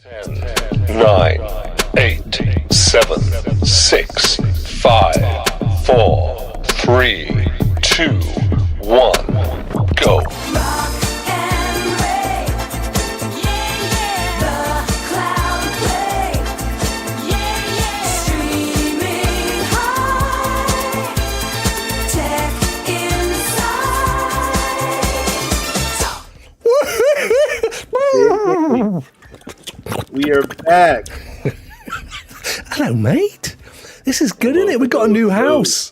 9, 8, 7, 6, 5, 4, 3, 2, 1, go. We are back. Hello, mate. This is good, isn't it? We've got a new house.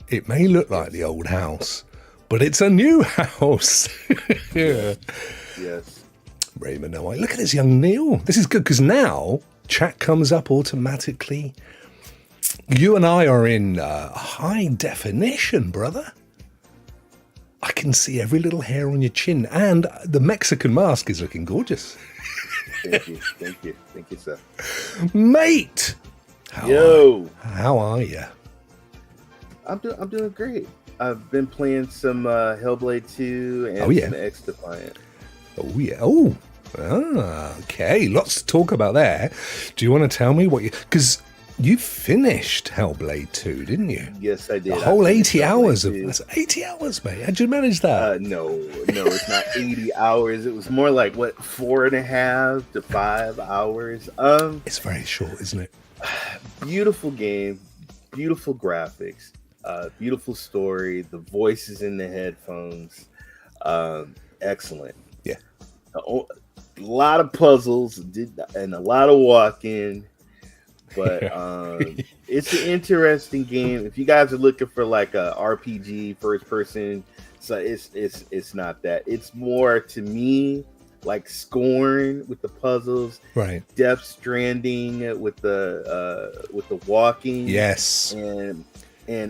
It may look like the old house, but it's a new house. Yeah. Yes. Raymond, no, look at this young Neil. This is good because now chat comes up automatically. You and I are in high definition, brother. I can see every little hair on your chin, and the Mexican mask is looking gorgeous. Thank you, sir. Mate! How are you? I'm doing great. I've been playing some Hellblade 2 and some X-Defiant. Oh, yeah. Okay. Lots to talk about there. Do you want to tell me what you... Because you finished Hellblade 2, didn't you? Yes, I did. A whole 80 hours of... That's 80 hours, mate. How'd you manage that? No, it's not 80 hours. It was more like, 4.5 to 5 hours. It's very short, isn't it? Beautiful game. Beautiful graphics. Beautiful story. The voices in the headphones. Excellent. Yeah. A lot of puzzles and a lot of walking. But it's an interesting game. If you guys are looking for like a RPG first person, so it's not that. It's more to me like Scorn with the puzzles, right? Death Stranding with the walking, yes, and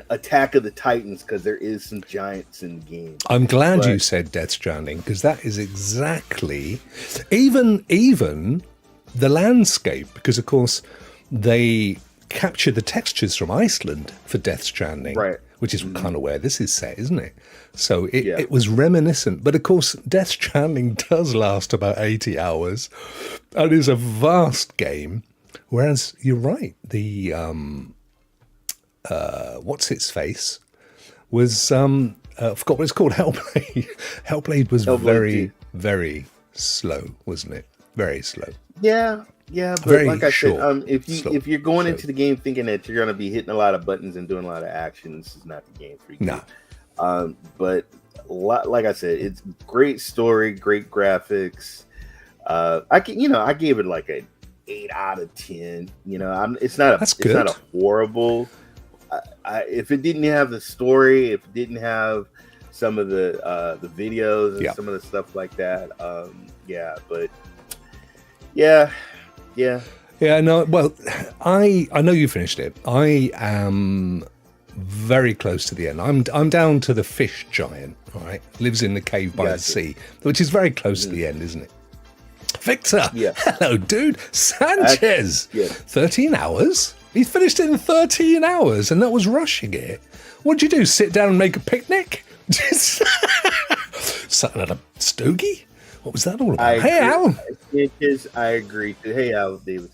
Attack of the Titans because there is some giants in the game. I'm glad you said Death Stranding because that is exactly even the landscape because of course. They captured the textures from Iceland for Death Stranding, right? Which is kind of where this is set, isn't it? So it was reminiscent. But of course, Death Stranding does last about 80 hours and is a vast game. Whereas you're right, the what's its face was I forgot what it's called. Hellblade. Hellblade was very, very slow, wasn't it? Very slow. Yeah, but very like I short, said, if you're going into the game thinking that you're going to be hitting a lot of buttons and doing a lot of action, this is not the game for you. No. But like I said, it's great story, great graphics. I gave it like an 8 out of 10. It's not a horrible. If it didn't have the story, if it didn't have some of the videos and some of the stuff like that, but. Yeah. No. Well, I know you finished it. I am very close to the end. I'm down to the fish giant. All right, lives in the cave by the sea, which is very close to the end, isn't it? Victor. Yeah. Hello, dude. Sanchez. 13 hours. He finished it in 13 hours, and that was rushing it. What'd you do? Sit down and make a picnic? Something at a stogie? What was that all about? Hey, Al. I agree. Hey, Al Davis.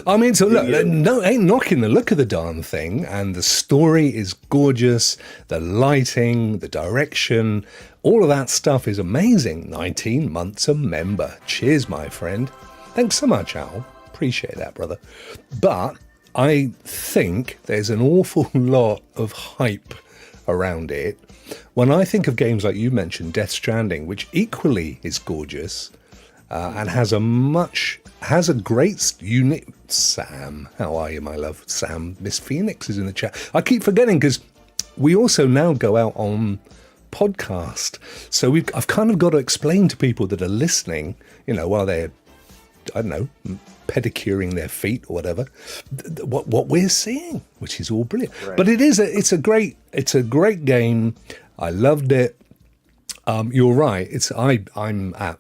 I mean, so look, ain't knocking the look of the darn thing, and the story is gorgeous. The lighting, the direction, all of that stuff is amazing. 19 months a member. Cheers, my friend. Thanks so much, Al. Appreciate that, brother. But I think there's an awful lot of hype around it. When I think of games like you mentioned, Death Stranding, which equally is gorgeous and has a great unique... Sam, how are you, my love? Sam, Miss Phoenix is in the chat. I keep forgetting because we also now go out on podcast. So I've kind of got to explain to people that are listening, while they're, I don't know, pedicuring their feet or whatever, what we're seeing, which is all brilliant. Right. But it's a great game. I loved it. You're right. I'm at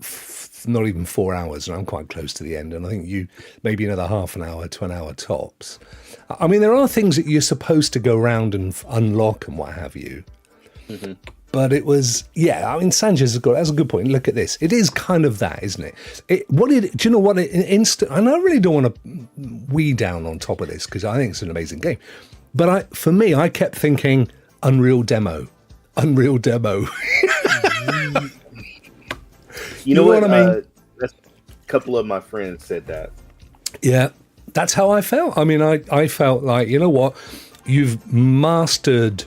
not even 4 hours, and I'm quite close to the end. And I think you maybe another half an hour to an hour tops. I mean, there are things that you're supposed to go around and unlock and what have you. Mm-hmm. But it was, I mean, Sanchez has got, that's a good point. Look at this. It is kind of that, isn't it? Do you know what? And I really don't want to weed down on top of this because I think it's an amazing game. But for me, I kept thinking Unreal Demo. You know what I mean? A couple of my friends said that. Yeah, that's how I felt. I mean, I felt like, you know what? You've mastered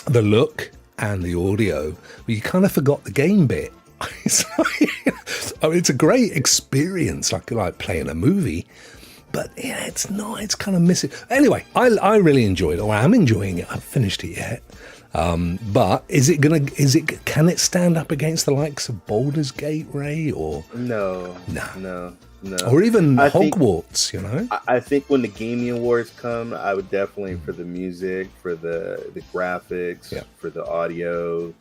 the look and the audio, but you kind of forgot the game bit. I mean, it's a great experience, like playing a movie, but yeah, it's not. It's kind of missing. Anyway, I really enjoyed it. Or I'm enjoying it. I haven't finished it yet. But can it stand up against the likes of Baldur's Gate, Ray? Or no. Or even Hogwarts, you know? I think when the Gaming Awards come, I would definitely, for the music, for the graphics, for the audio,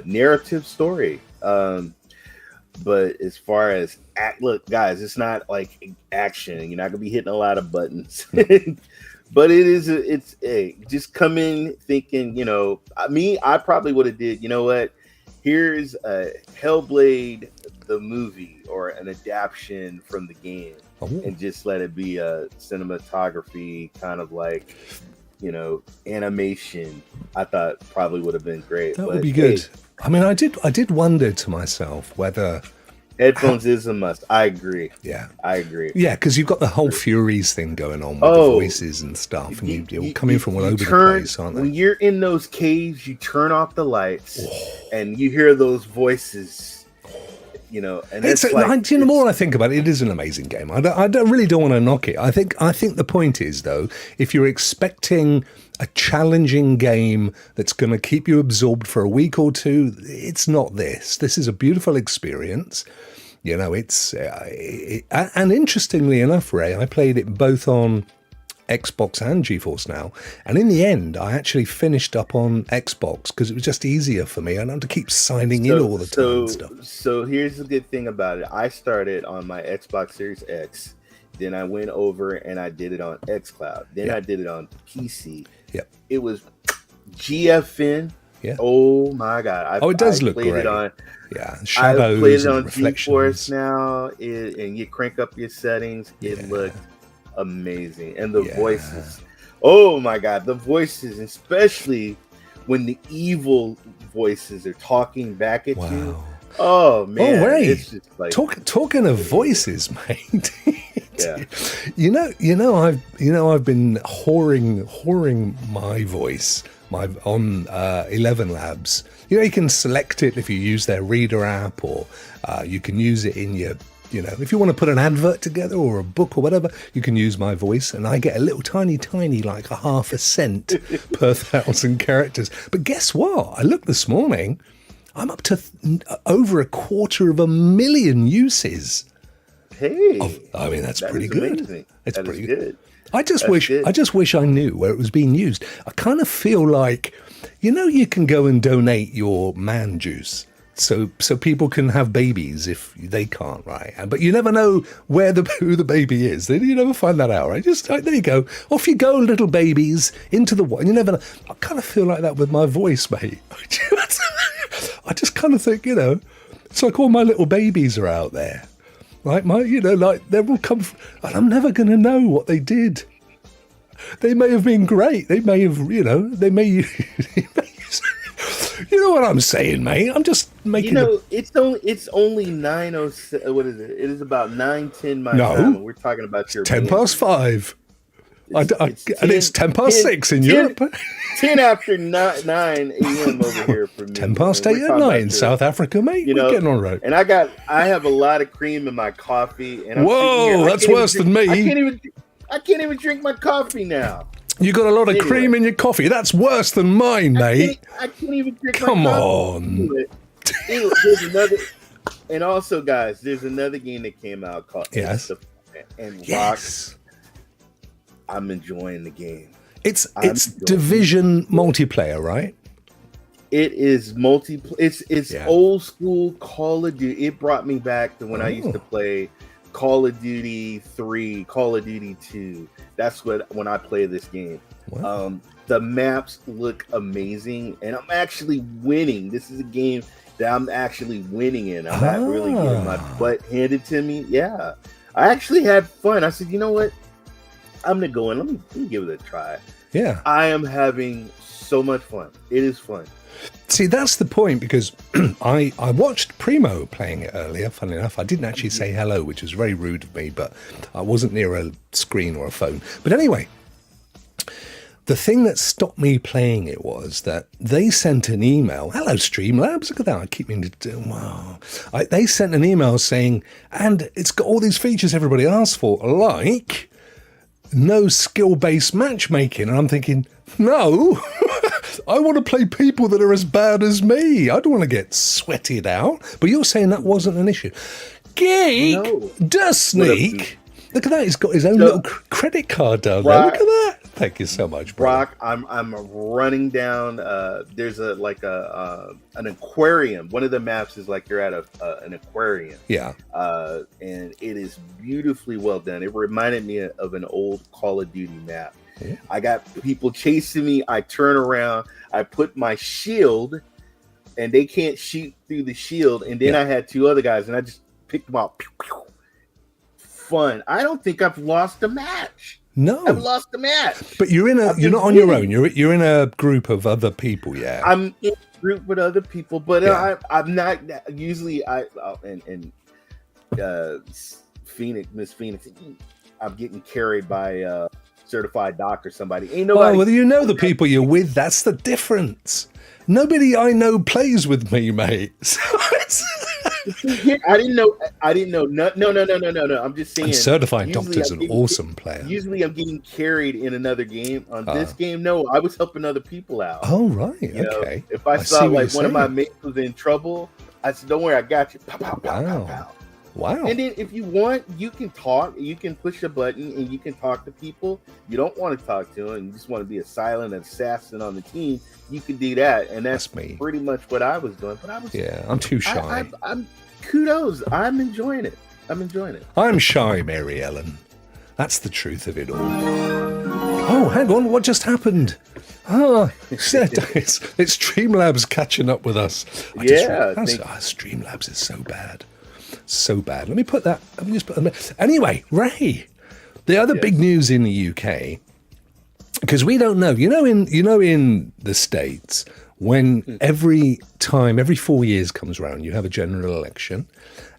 narrative story. But as far as look, guys, it's not like action. You're not gonna be hitting a lot of buttons. But it's just come in thinking, you know, I probably would have did, you know what? Here's a Hellblade, the movie, or an adaptation from the game, and just let it be a cinematography kind of like, you know, animation. I thought probably would have been great. That would be good. I mean, I did wonder to myself whether headphones is a must. I agree. Yeah, I agree. Yeah, because you've got the whole Furies thing going on with the voices and stuff, and you're coming from all over the place, aren't they? When you're in those caves, you turn off the lights, and you hear those voices. You know, and the more I think about it, it is an amazing game. I really don't want to knock it. I think the point is, though, if you're expecting a challenging game that's going to keep you absorbed for a week or two, it's not this. This is a beautiful experience. You know, and interestingly enough, Ray, I played it both on Xbox and GeForce Now, and in the end I actually finished up on Xbox because it was just easier for me. I don't have to keep signing in all the time and stuff. So here's the good thing about it. I started on my Xbox Series X, then I went over and I did it on xCloud, then I did it on PC. It was GFN. Oh my god. It does look great. Shadows, I played it on GeForce Now, and you crank up your settings. It looked amazing. And the voices, oh my god, the voices, especially when the evil voices are talking back at you. Oh man. Ray, it's just like talking of voices, mate. you know I've been whoring my voice on 11 Labs. You know, you can select it if you use their reader app, or you can use it in your, you know, if you want to put an advert together or a book or whatever, you can use my voice, and I get a little tiny, like a half a cent per 1,000 characters. But guess what? I looked this morning, I'm up to over 250,000 uses. Hey, I mean, that's pretty good. Amazing. It's pretty good. I just wish I knew where it was being used. I kind of feel like, you know, you can go and donate your man juice. So people can have babies if they can't, right? But you never know who the baby is. You never find that out, right? There you go. Off you go, little babies, into the water. You never know. I kind of feel like that with my voice, mate. I just kind of think, you know, it's like all my little babies are out there. Like they're all come from, and I'm never going to know what they did. They may have been great. They may have, you know, you know what I'm saying, mate? I'm just making. You know, it's only 9:07. What is it? It is about 9:10 my time. We're talking about your 5:10. And it's 6:10 in Europe. 10 after 9 a.m. over here for me. 8 at night in South Africa, mate. We're getting on right. And I have a lot of cream in my coffee. And whoa, that's worse than me. I can't even drink my coffee now. You got a lot of cream in your coffee. That's worse than mine, mate. I can't even drink my coffee. Come on. There's another, and also, guys, there's another game that came out called Rokk. I'm enjoying the game. It's Division multiplayer, right? It is It's old school Call of Duty. It brought me back to when I used to play Call of Duty 3, Call of Duty 2. That's when I play this game. Wow. The maps look amazing, and I'm actually winning. This is a game that I'm actually winning in. I'm not really getting my butt handed to me. Yeah, I actually had fun. I said, you know what? I'm gonna go in. Let me give it a try. Yeah, I am having so much fun. It is fun. See, that's the point, because I watched Primo playing it earlier, funny enough. I didn't actually say hello, which was very rude of me, but I wasn't near a screen or a phone. But anyway, the thing that stopped me playing it was that they sent an email. Hello, Streamlabs. Look at that. I keep meaning to do. Wow. They sent an email saying, and it's got all these features everybody asked for, like no skill-based matchmaking. And I'm thinking, no. I want to play people that are as bad as me. I don't want to get sweated out. But you're saying that wasn't an issue. Geek does sneak. Look at that. He's got his own little credit card down there. Look at that. Thank you so much, Brock. I'm running down. There's an aquarium. One of the maps is like you're at an aquarium. Yeah. And it is beautifully well done. It reminded me of an old Call of Duty map. Yeah. I got people chasing me. I turn around. I put my shield, and they can't shoot through the shield. And then I had two other guys, and I just picked them up. Pew, pew. Fun. I don't think I've lost a match. No, I've lost a match. But you're not on your own. You're in a group of other people. Yeah, I'm in a group with other people, but I'm not usually. Miss Phoenix. I'm getting carried by certified doc or somebody. Ain't nobody. Well, you know the people you're with. That's the difference. Nobody I know plays with me, mate. I didn't know. No. I'm just saying. And certified doctor's an awesome player. Usually, I'm getting carried in another game. On this game, no, I was helping other people out. Oh right, you okay. Know, if I saw like one of my mates was in trouble, I said, "Don't worry, I got you." Pow, pow, pow, pow, pow. Wow. And then if you want, you can talk. You can push a button and you can talk to people. You don't want to talk to them. You just want to be a silent assassin on the team. You can do that, and that's me. Pretty much what I was doing. But I'm too shy. I'm kudos. I'm enjoying it. I'm shy, Mary Ellen. That's the truth of it all. Oh, hang on. What just happened? It's Streamlabs catching up with us. Streamlabs is so bad. So bad. Let me just put them. Anyway, Ray, the other big news in the UK, because we don't know, in the States, when every 4 years comes around, you have a general election,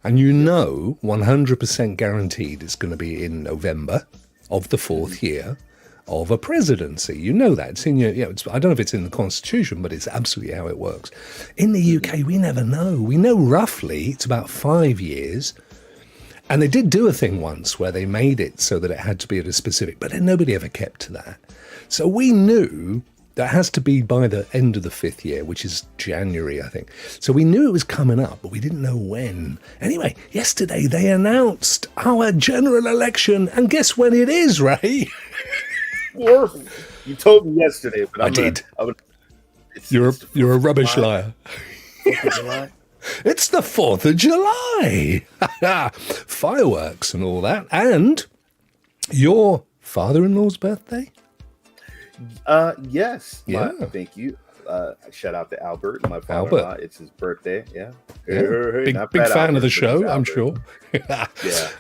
and 100% guaranteed it's going to be in November of the fourth year of a presidency. You know that. It's in your, I don't know if it's in the Constitution, but it's absolutely how it works. In the UK, we never know. We know roughly it's about 5 years. And they did do a thing once where they made it so that it had to be at a specific, but then nobody ever kept to that. So we knew that has to be by the end of the fifth year, which is January, I think. So we knew it was coming up, but we didn't know when. Anyway, yesterday they announced our general election. And guess when it is, Ray? You told me yesterday, but I did. You're a rubbish liar. It's the 4th of July. Fireworks and all that. And your father-in-law's birthday? Yes. Yeah. Thank you. Shout out to Albert, my father-in-law. It's his birthday. Yeah. Big fan of the show, I'm sure.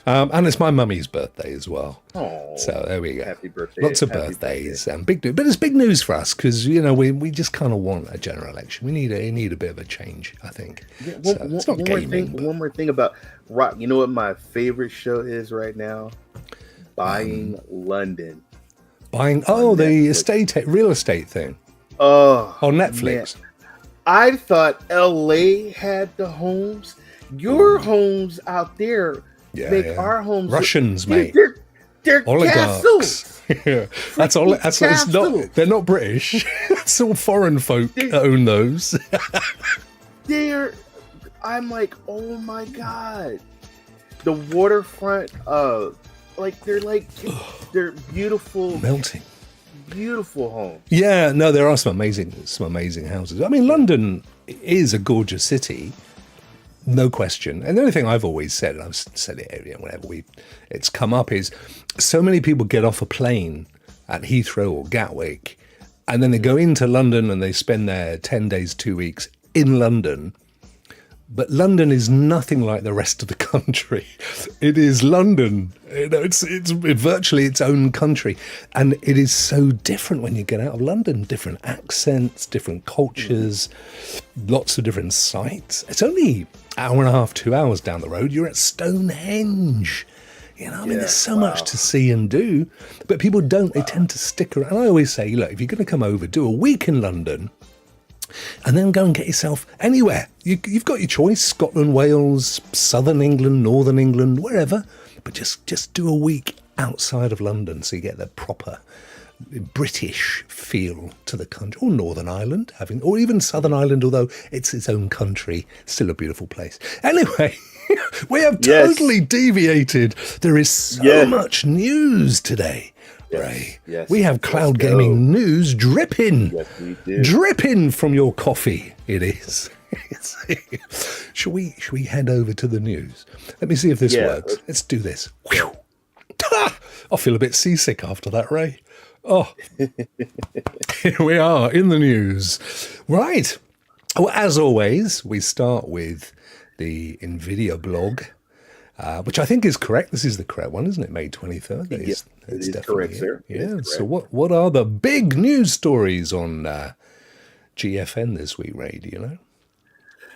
And it's my mummy's birthday as well. Oh, so there we go. Happy birthday. Lots of birthdays and big news. But it's big news for us because, we just kind of want a general election. We need a bit of a change, I think. Yeah, it's not gaming. One more thing about Rock. You know what my favorite show is right now? Buying London. The real estate thing. Oh, on Netflix. Man. I thought LA had the homes. Your homes out there make our homes Russians, mate. They're oligarchs. That's all. It's not. They're not British. It's all foreign folk that own those. I'm like, oh my god, the waterfront. They're beautiful. Melting. Beautiful home. Yeah, no, there are some amazing houses. I mean, London is a gorgeous city. no question. And the only thing I've always said, and I've said it whenever it's come up, is so many people get off a plane at Heathrow or Gatwick, and then they go into London and they spend their 10 days, 2 weeks in London. But London is nothing like the rest of the country. It is London. It's virtually its own country. And it is so different when you get out of London. Different accents, different cultures, lots of different sites. It's only hour and a half, 2 hours down the road. You're at Stonehenge. There's so much to see and do. But people don't. They tend to stick around. And I always say, look, if you're going to come over, do a week in London, and then go and get yourself anywhere. You've got your choice: Scotland, Wales, Southern England, Northern England, wherever. But just do a week outside of London so you get the proper British feel to the country. Or Northern Ireland, or even Southern Ireland, although it's its own country, still a beautiful place. Anyway, we have totally deviated. There is so much news today. Ray. Yes. We have cloud gaming news dripping. Yes, we do. Dripping from your coffee. It is. Shall we head over to the news? Let me see if this works. Let's do this. I feel a bit seasick after that, Ray. Oh, here we are in the news. Right. Well, as always, we start with the NVIDIA blog. Which I think is correct. This is the correct one, isn't it? May 23rd. It is correct, sir. Yeah. So what are the big news stories on GFN this week, Ray? Do you know?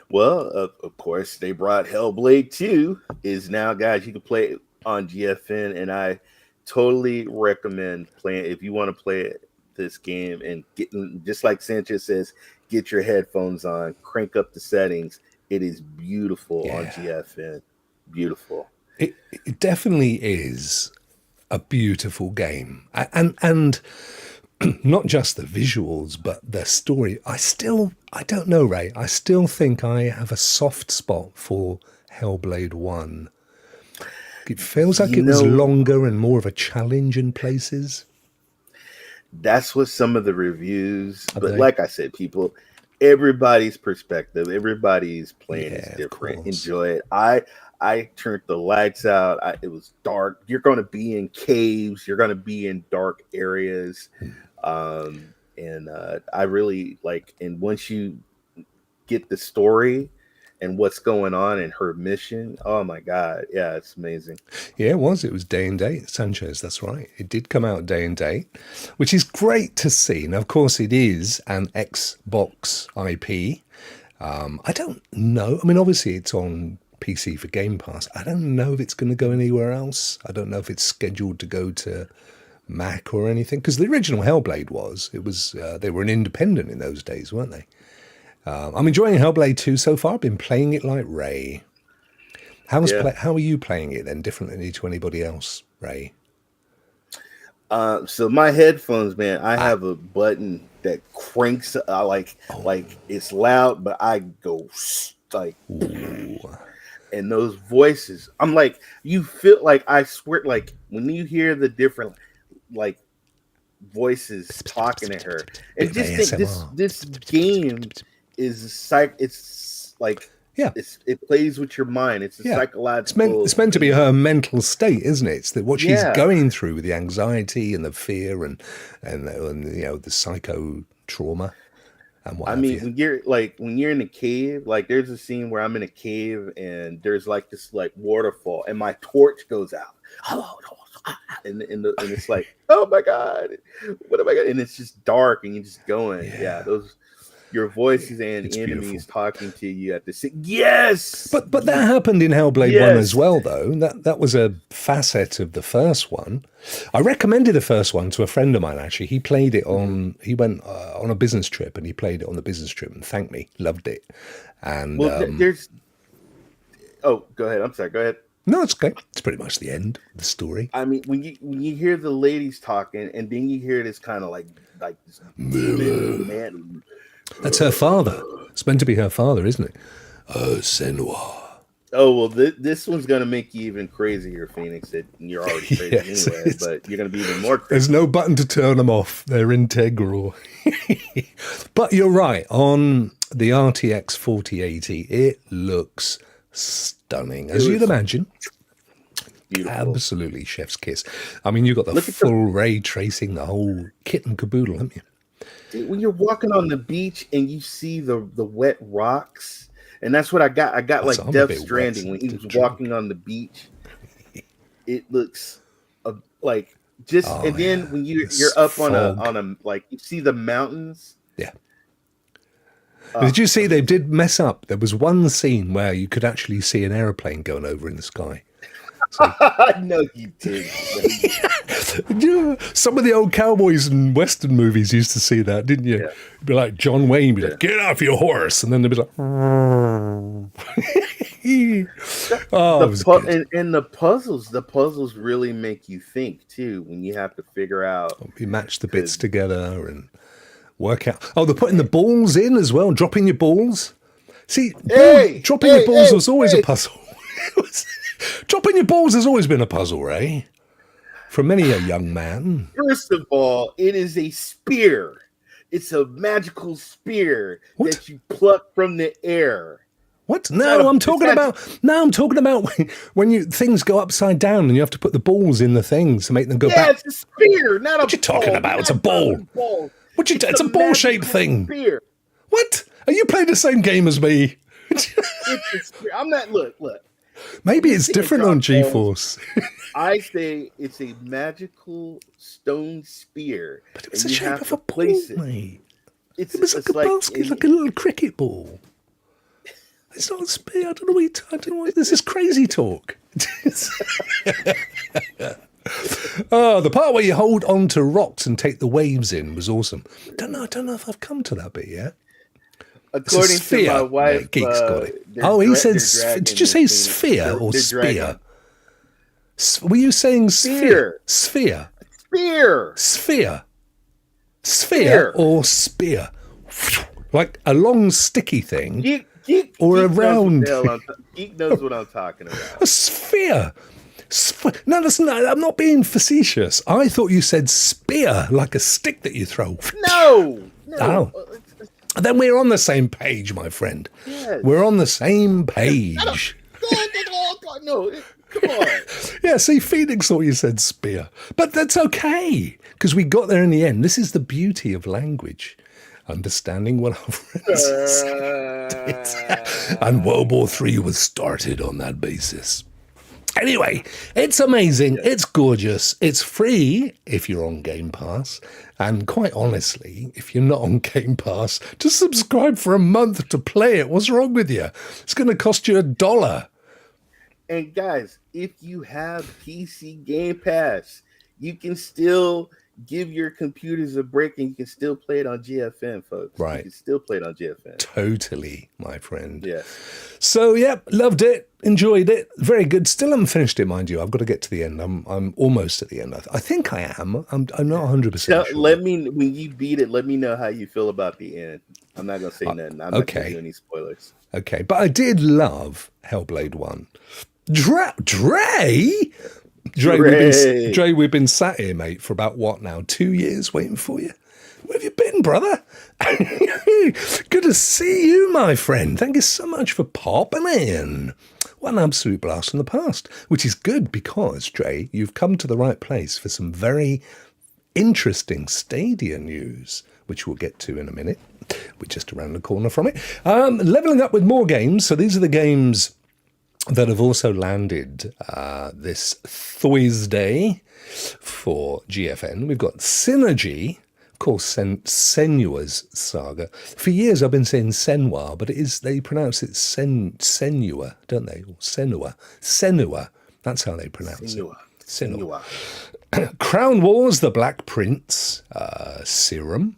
Well, of course, they brought Hellblade 2 is now, guys, you can play it on GFN, and I totally recommend playing if you want to play this game and just like Sanchez says, get your headphones on, crank up the settings. It is beautiful on GFN. Beautiful. It definitely is a beautiful game, and not just the visuals, but the story. I don't know, Ray. I still think I have a soft spot for Hellblade 1. It feels like it was longer and more of a challenge in places. That's what some of the reviews, like I said, everybody's perspective, everybody's playing is different. Enjoy it. I turned the lights out. It was dark. You're going to be in caves. You're going to be in dark areas. And I really like, and once you get the story and what's going on and her mission, oh my God. Yeah, it's amazing. Yeah, it was. It was day and date, Sanchez. That's right. It did come out day and date, which is great to see. Now, of course, it is an Xbox IP. I don't know. I mean, obviously, it's on PC for Game Pass. I don't know if it's going to go anywhere else. I don't know if it's scheduled to go to Mac or anything, because the original Hellblade they were an independent in those days, weren't they? I'm enjoying Hellblade 2 so far. I've been playing it like Ray. How are you playing it then, differently to anybody else, Ray? So my headphones, man, I have a button that cranks like it's loud, but I go like, ooh. And those voices, I'm like, you feel like, I swear, like when you hear the different like voices talking to her, and just think this game is it's like, it plays with your mind. It's a psychological. It's meant to be her mental state, isn't it? It's what she's going through with the anxiety and the fear and the psycho trauma. I mean, when you're in a cave, like there's a scene where I'm in a cave and there's like this like waterfall and my torch goes out. And it's like, oh my God, what am I gonna? And it's just dark and you're just going, your voices and enemies beautiful. Talking to you at the yes. But that happened in Hellblade 1 as well, though. That was a facet of the first one. I recommended the first one to a friend of mine. Actually, he played it on. He went on a business trip and he played it on the business trip and thanked me. Loved it. And there's. Oh, go ahead. I'm sorry. Go ahead. No, it's okay. It's pretty much the end of the story. I mean, when you hear the ladies talking, and then you hear this kind of like this man. That's her father. It's meant to be her father, isn't it? Senua. Oh, well, this one's going to make you even crazier, Phoenix. You're already crazy anyway, but you're going to be even more crazy. There's no button to turn them off. They're integral. But you're right. On the RTX 4080, it looks stunning, as you'd imagine. Beautiful. Absolutely chef's kiss. I mean, you've got the full ray tracing, the whole kit and caboodle, haven't you? Dude, when you're walking on the beach and you see the wet rocks, and that's what I got. I got like Death Stranding when he was walking on the beach. It looks like just, and then when you're up on a like you see the mountains. Yeah. Did you see they did mess up? There was one scene where you could actually see an airplane going over in the sky. So, no, you did. Some of the old cowboys and Western movies used to see that, didn't you? Yeah. It'd be like John Wayne, be like, "Get off your horse," and then they'd be like, and the puzzles really make you think too when you have to figure out. We match the bits together and work out. Oh, they're putting the balls in as well, dropping your balls. See, dropping your balls was always a puzzle. Dropping your balls has always been a puzzle, Ray, for many a young man. First of all, it is a spear. It's a magical spear that you pluck from the air. What? No, I'm talking about when things go upside down and you have to put the balls in the things to make them go back. Yeah, it's a spear, not a ball. What you talking about? It's a ball. It's a ball-shaped thing. Spear. What? Are you playing the same game as me? It's a spear. I'm not. Look. Maybe it's different on GeForce. I say it's a magical stone spear. But it was the shape of a ball, mate. It was like a basket, like a little cricket ball. It's not a spear. I don't know what you're talking about. This is crazy talk. Oh, the part where you hold on to rocks and take the waves in was awesome. I don't know if I've come to that bit yet. According to my wife, yeah, Geek's got it. He said, did you say sphere or spear? Were you saying sphere? Sphere or spear? Like a long sticky thing Geek or a round? Geek knows what I'm talking about. A sphere. No, that's not. I'm not being facetious. I thought you said spear, like a stick that you throw. No. Oh. Then we're on the same page, my friend. Yes. We're on the same page. No, come on. Yeah, see, Phoenix thought you said spear. But that's okay, because we got there in the end. This is the beauty of language. Understanding what our friends said. And World War III was started on that basis. Anyway, it's amazing. It's gorgeous. It's free if you're on Game Pass. And quite honestly, if you're not on Game Pass, just subscribe for a month to play it. What's wrong with you? It's going to cost you $1. And guys, if you have PC Game Pass, you can still give your computers a break and you can still play it on GFN, folks. Right. You can still play it on GFN. Totally, my friend. Yeah. So, yeah, loved it. Enjoyed it. Very good. Still haven't finished it, mind you. I've got to get to the end. I'm almost at the end. I think I am. I'm not 100% sure. When you beat it, let me know how you feel about the end. I'm not going to say nothing. I'm not going to do any spoilers. Okay. But I did love Hellblade 1. Dre, we've been sat here, mate, for about what now? 2 years waiting for you. Where have you been, brother? Good to see you, my friend. Thank you so much for popping in. What an absolute blast from the past, which is good because, Dre, you've come to the right place for some very interesting Stadia news, which we'll get to in a minute. We're just around the corner from it. Leveling up with more games. So these are the games that have also landed this Thursday for GFN. We've got Synergy, of course, Senua's Saga. For years I've been saying Senua, but they pronounce it Senua, don't they? Or Senua. That's how they pronounce it. Senua. Crown Wars, The Black Prince, Serum,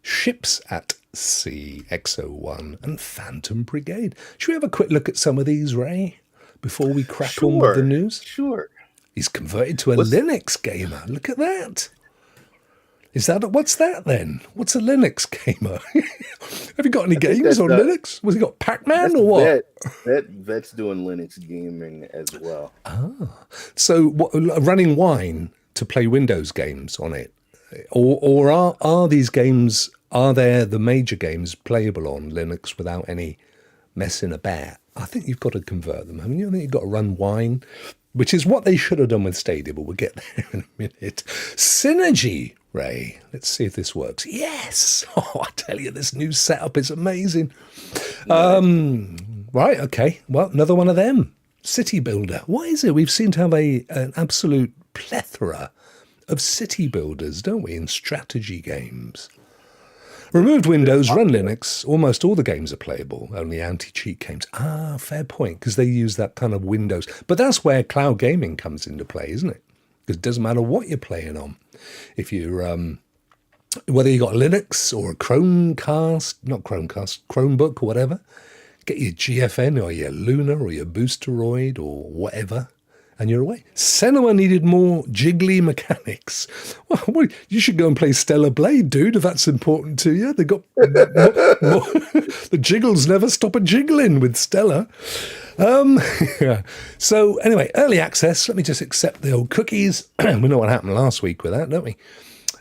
Ships at Sea, XO1, and Phantom Brigade. Should we have a quick look at some of these, Ray, before we crack on with the news? Sure. He's converted to a Linux gamer. Look at that. What's that then? What's a Linux gamer? Have you got any games on Linux? Was he got Pac-Man or what? Vet's doing Linux gaming as well. So running Wine to play Windows games on it? Or are these games, are there the major games playable on Linux without any messing about? I think you've got to convert them. I mean, I think you've got to run wine, which is what they should have done with Stadia, but we'll get there in a minute. Synergy, Ray. Let's see if this works. Yes! Oh, I tell you, this new setup is amazing. Right, okay. Well, another one of them. City Builder. What is it? We've seemed to have an absolute plethora of city builders, don't we, in strategy games. Removed Windows, run Linux. Almost all the games are playable, only anti-cheat games. Ah, fair point, because they use that kind of Windows. But that's where cloud gaming comes into play, isn't it? Because it doesn't matter what you're playing on. If you're, whether you got Linux or a Chromebook or whatever, get your GFN or your Luna or your Boosteroid or whatever, and you're away. Senua needed more jiggly mechanics. Well, you should go and play Stellar Blade, dude, if that's important to you. They got more, the jiggles never stop a jiggling with Stellar. Yeah. So anyway, early access. Let me just accept the old cookies. We know what happened last week with that, don't we?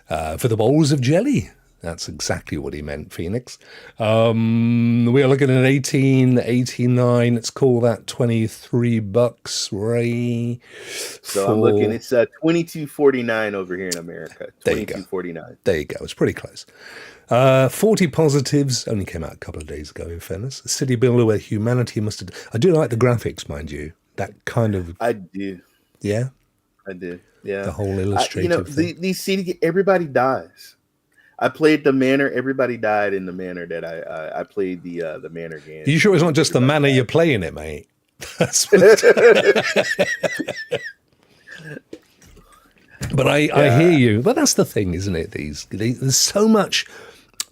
For the bowls of jelly. That's exactly what he meant, Phoenix. We are looking at 1889. Let's call that $23, Ray. So I'm looking. It's $22.49 over here in America. $22.49. There you go. It's pretty close. 40 positives. Only came out a couple of days ago, in fairness. A city builder where humanity must have... I do like the graphics, mind you. That kind of... I do. Yeah? I do. Yeah. The whole illustrative thing. These city... Everybody dies. I played the manor. Everybody died in the manor that I played the manor game. Are you sure it's not just the manner you're playing it, mate? That's but I hear you. But that's the thing, isn't it? There's so much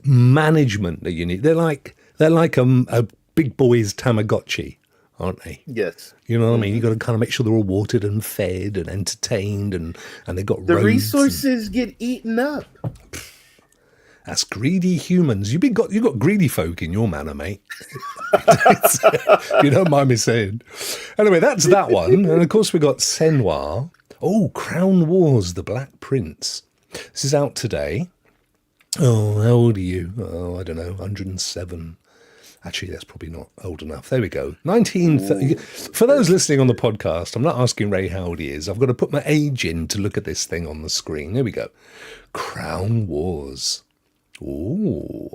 management that you need. They're like a big boy's Tamagotchi, aren't they? Yes. You know what I mean? You got to kind of make sure they're all watered and fed and entertained, and they got the resources get eaten up. That's greedy humans. You got greedy folk in your manor, mate. You don't mind me saying. Anyway, that's that one. And of course we got Senua. Oh, Crown Wars, The Black Prince. This is out today. Oh, how old are you? Oh, I don't know, 107. Actually, that's probably not old enough. There we go. 1930. For those listening on the podcast, I'm not asking Ray how old he is. I've got to put my age in to look at this thing on the screen. There we go. Crown Wars. Ooh.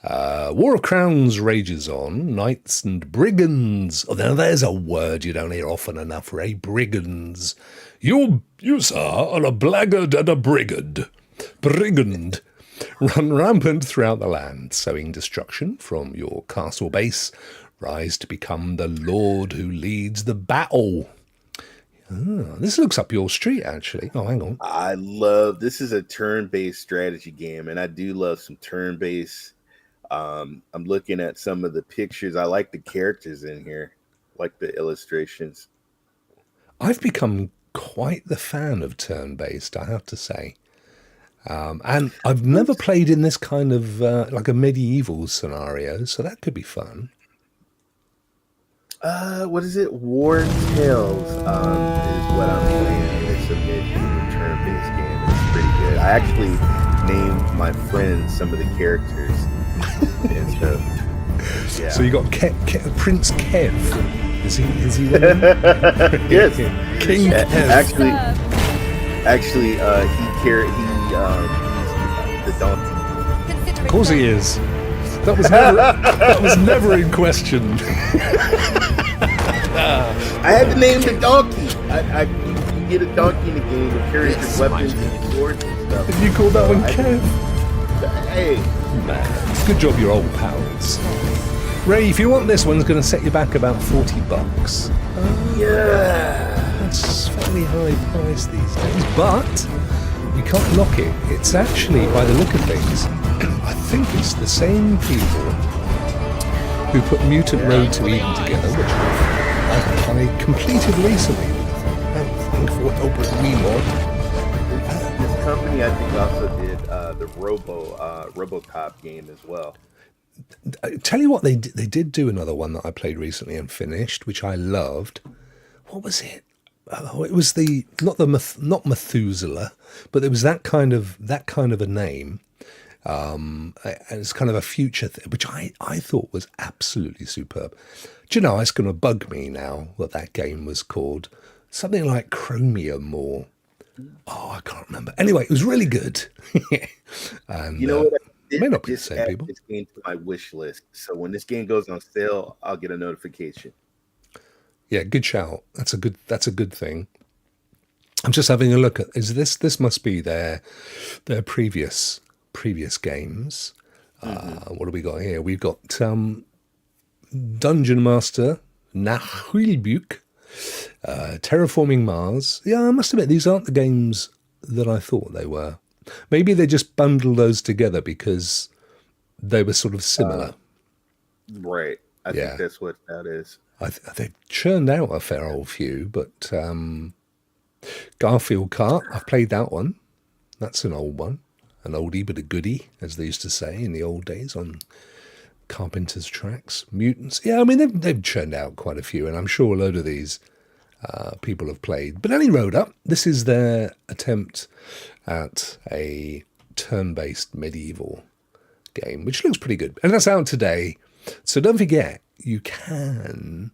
War of Crowns rages on. Knights and brigands. Oh, now there's a word you don't hear often enough, Ray. Brigands. You, sir, are a blackguard and a brigand. Brigand. Run rampant throughout the land, sowing destruction from your castle base. Rise to become the lord who leads the battle. Oh, this looks up your street, actually. Oh, hang on. I love... This is a turn-based strategy game, and I do love some turn-based. I'm looking at some of the pictures. I like the characters in here. Like the illustrations. I've become quite the fan of turn-based, I have to say. And I've never played in this kind of like a medieval scenario, so that could be fun. What is it? War Tales is what I'm playing. It's a medieval turn-based game. It's pretty good. I actually named my friends some of the characters. And so, yeah. So you got Prince Kev. Is he one of them? Yes. King Kev. Actually, he's the donkey. Of course he is. That was never in question. I had to name the donkey. You get a donkey in the game that carries your weapons and swords and stuff. And you call that one Kev? Hey. Man, good job you're old pals. Ray, if you want this one, it's going to set you back about $40. Yeah. That's fairly high price these days, but you can't knock it. It's actually, by the look of things, I think it's the same people who put Mutant Road to Eden together, which I completed recently. I think for help with Remod. This company, I think, also did the RoboCop game as well. I tell you what, they did do another one that I played recently and finished, which I loved. What was it? Oh, it was not Methuselah, but it was that kind of a name. And it's kind of a future thing, which I thought was absolutely superb. Do you know, it's going to bug me now that game was called something like Chromium or... Oh, I can't remember. Anyway, it was really good. And, you know what? It may not be the same people. This game to my wish list. So when this game goes on sale, I'll get a notification. Yeah, good shout. That's a good thing. I'm just having a look at this must be their previous games. What do we got here? We've got Dungeon Master Nachhilbuk. Terraforming Mars. Yeah, I must admit, these aren't the games that I thought they were. Maybe they just bundled those together because they were sort of similar. Right. I think that's what that is. They've churned out a fair old few, but Garfield Kart, I've played that one. That's an old one. An oldie but a goodie, as they used to say in the old days on Carpenter's tracks. Mutants. Yeah, I mean, they've churned out quite a few, and I'm sure a load of these people have played. But Any Road Up, this is their attempt at a turn-based medieval game, which looks pretty good. And that's out today. So don't forget, you can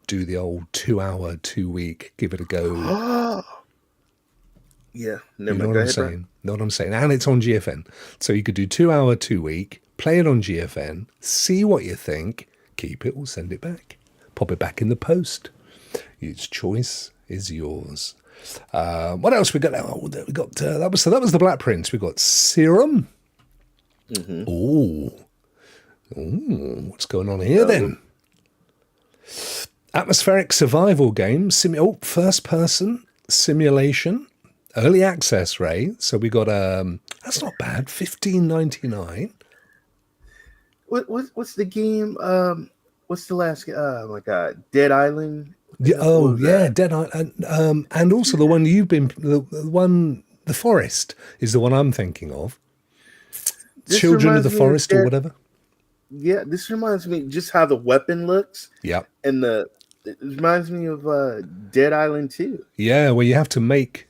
do the old 2-hour, 2-week, give it a go. Yeah, never mind. Know what I'm saying? And it's on GFN. So you could do 2-hour, 2-week, play it on GFN, see what you think, keep it or send it back. Pop it back in the post. Its choice is yours. What else we got? We got that was the Black Prince. We got Serum. Oh, what's going on here then? Atmospheric survival game. First person simulation. Early access, Ray. So we got that's not bad. $15.99. What's the game? What's the last? Oh my God, Dead Island. Yeah, Dead Island, and also the one the Forest is the one I'm thinking of. Children of the Forest or whatever. Yeah, this reminds me just how the weapon looks. Yeah, and it reminds me of Dead Island 2. Yeah, where you have to make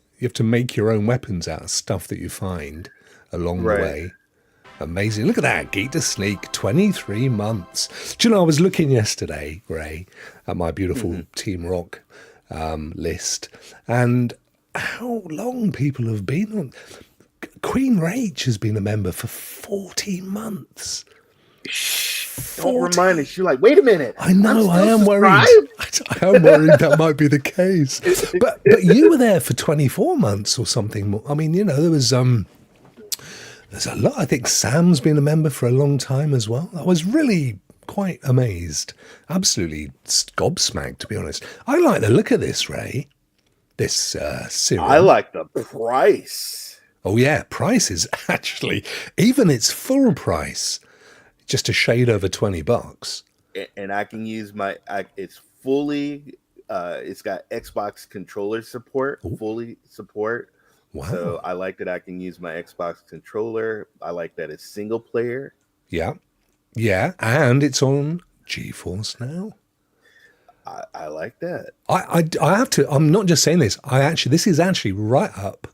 your own weapons out of stuff that you find along the way. Amazing. Look at that. Geek to Sneak, 23 months. Do you know, I was looking yesterday, Ray, at my beautiful Team Rock list, and how long people have been on. Queen Rach has been a member for 14 months. Don't remind us. You're like, wait a minute. I know. I am worried. I am worried that might be the case. But you were there for 24 months or something more. I mean, you know, there's a lot. I think Sam's been a member for a long time as well. I was really quite amazed. Absolutely gobsmacked, to be honest. I like the look of this, Ray. This Serum. I like the price. Oh, yeah. Price is actually, even its full price, just a shade over $20. And I can use it's fully, it's got Xbox controller support, fully support. Wow. So I like that I can use my Xbox controller. I like that it's single player. Yeah. Yeah. And it's on GeForce Now. I like that. I have to, I'm not just saying this. This is actually right up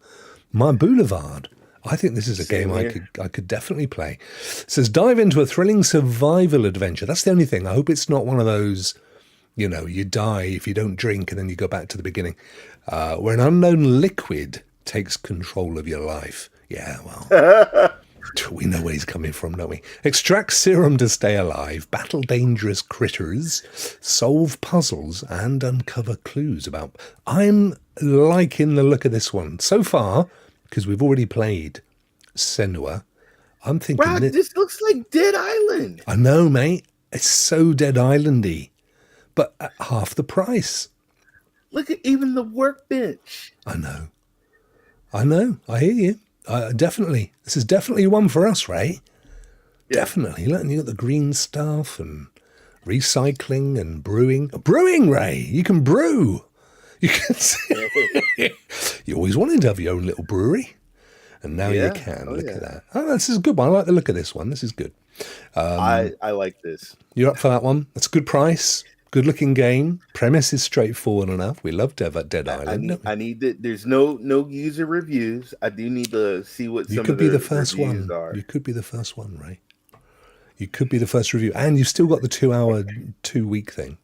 my boulevard. I think this is a game I could definitely play. It says, dive into a thrilling survival adventure. That's the only thing. I hope it's not one of those, you know, you die if you don't drink and then you go back to the beginning, where an unknown liquid takes control of your life. Yeah, well, we know where he's coming from, don't we? Extract serum to stay alive, battle dangerous critters, solve puzzles, and uncover clues about... I'm liking the look of this one. So far, because we've already played Senua, I'm thinking... Wow, this looks like Dead Island. I know, mate. It's so Dead Island-y, but at half the price. Look at even the workbench. I know. I hear you. Definitely. This is definitely one for us, Ray. Yeah. Definitely. Look, you got the green stuff and recycling and brewing. Brewing, Ray. You can brew. You can. You always wanted to have your own little brewery, and now you can. Look at that. Oh, this is a good one. I like the look of this one. This is good. I like this. You're up for that one? That's a good price. good looking game. Premise is straightforward enough. We love Dead Island. I need that. There's no user reviews. I do need to see what You some could of be the the first reviews one. are. You could be the first one, Ray. You could be the first review, and you've still got the 2-hour, 2-week thing.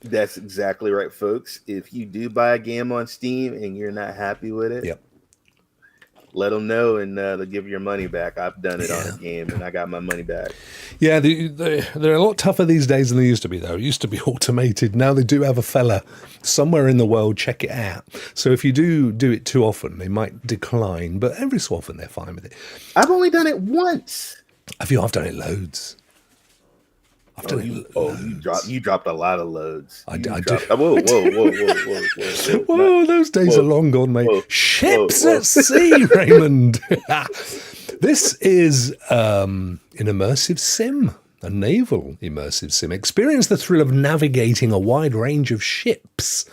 That's exactly right, folks. If you do buy a game on Steam and you're not happy with it, yep, let them know and they'll give you your money back. I've done it on a game and I got my money back. Yeah, they're a lot tougher these days than they used to be, though. It used to be automated. Now they do have a fella somewhere in the world, check it out. So if you do it too often, they might decline, but every so often they're fine with it. I've only done it once. I've done it loads. You dropped a lot of loads. I did. Whoa. Whoa, those days are long gone, mate. Ships at sea, Raymond. This is an immersive sim, a naval immersive sim. Experience the thrill of navigating a wide range of ships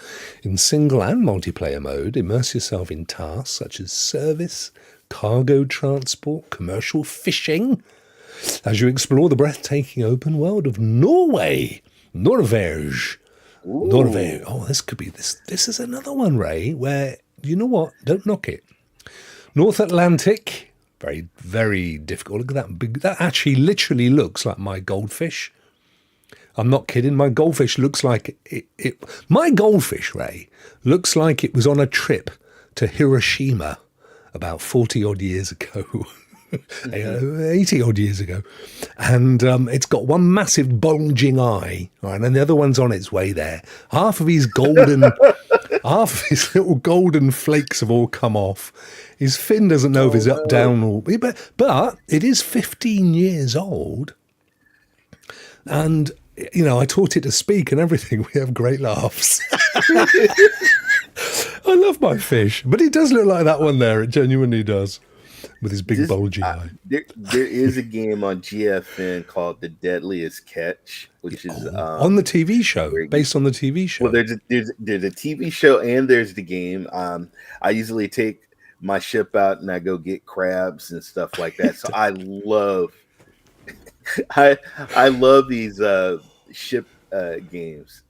in single and multiplayer mode. Immerse yourself in tasks such as service, cargo transport, commercial fishing, as you explore the breathtaking open world of Norway. Norvège. Oh, this could be this. This is another one, Ray, where, you know what? Don't knock it. North Atlantic. Very, very difficult. Look at that big. That actually literally looks like my goldfish. I'm not kidding. My goldfish looks like it. My goldfish, Ray, looks like it was on a trip to Hiroshima about 40 odd years ago. 80 odd years ago, and it's got one massive bulging eye, right, and the other one's on its way there. Half of his little golden flakes have all come off. His fin doesn't know if it's up, down, or but it is 15 years old, and I taught it to speak and everything. We have great laughs. I love my fish, but it does look like that one there. It genuinely does. With his big bulgy eye. There is a game on GFN called The Deadliest Catch, which is on the TV show, based on the TV show. Well, there's a TV show and there's the game. I usually take my ship out and I go get crabs and stuff like that. So I love these ship games.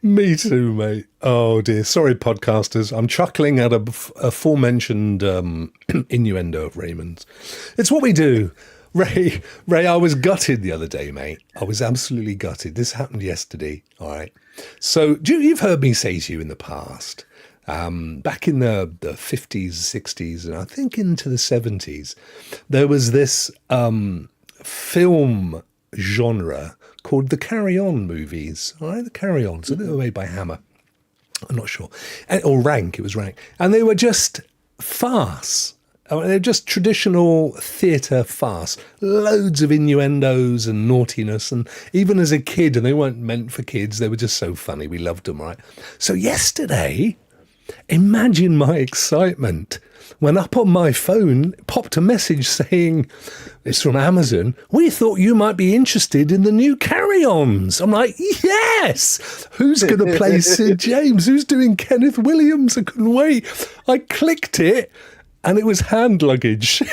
Me too, mate. Oh dear. Sorry, podcasters. I'm chuckling at a aforementioned innuendo of Raymond's. It's what we do. Ray, I was gutted the other day, mate. I was absolutely gutted. This happened yesterday. All right. So you've heard me say to you in the past, back in the 50s, 60s, and I think into the 70s, there was this film genre called the Carry On movies. All right, the Carry On. So they were made by Hammer. I'm not sure. Or Rank. It was Rank. And they were just farce. I mean, they're just traditional theatre farce. Loads of innuendos and naughtiness. And even as a kid, and they weren't meant for kids, they were just so funny. We loved them, right? So yesterday, imagine my excitement when up on my phone popped a message saying, it's from Amazon, we thought you might be interested in the new carry-ons. I'm like, yes! Who's going to play Sid James? Who's doing Kenneth Williams? I couldn't wait. I clicked it, and it was hand luggage.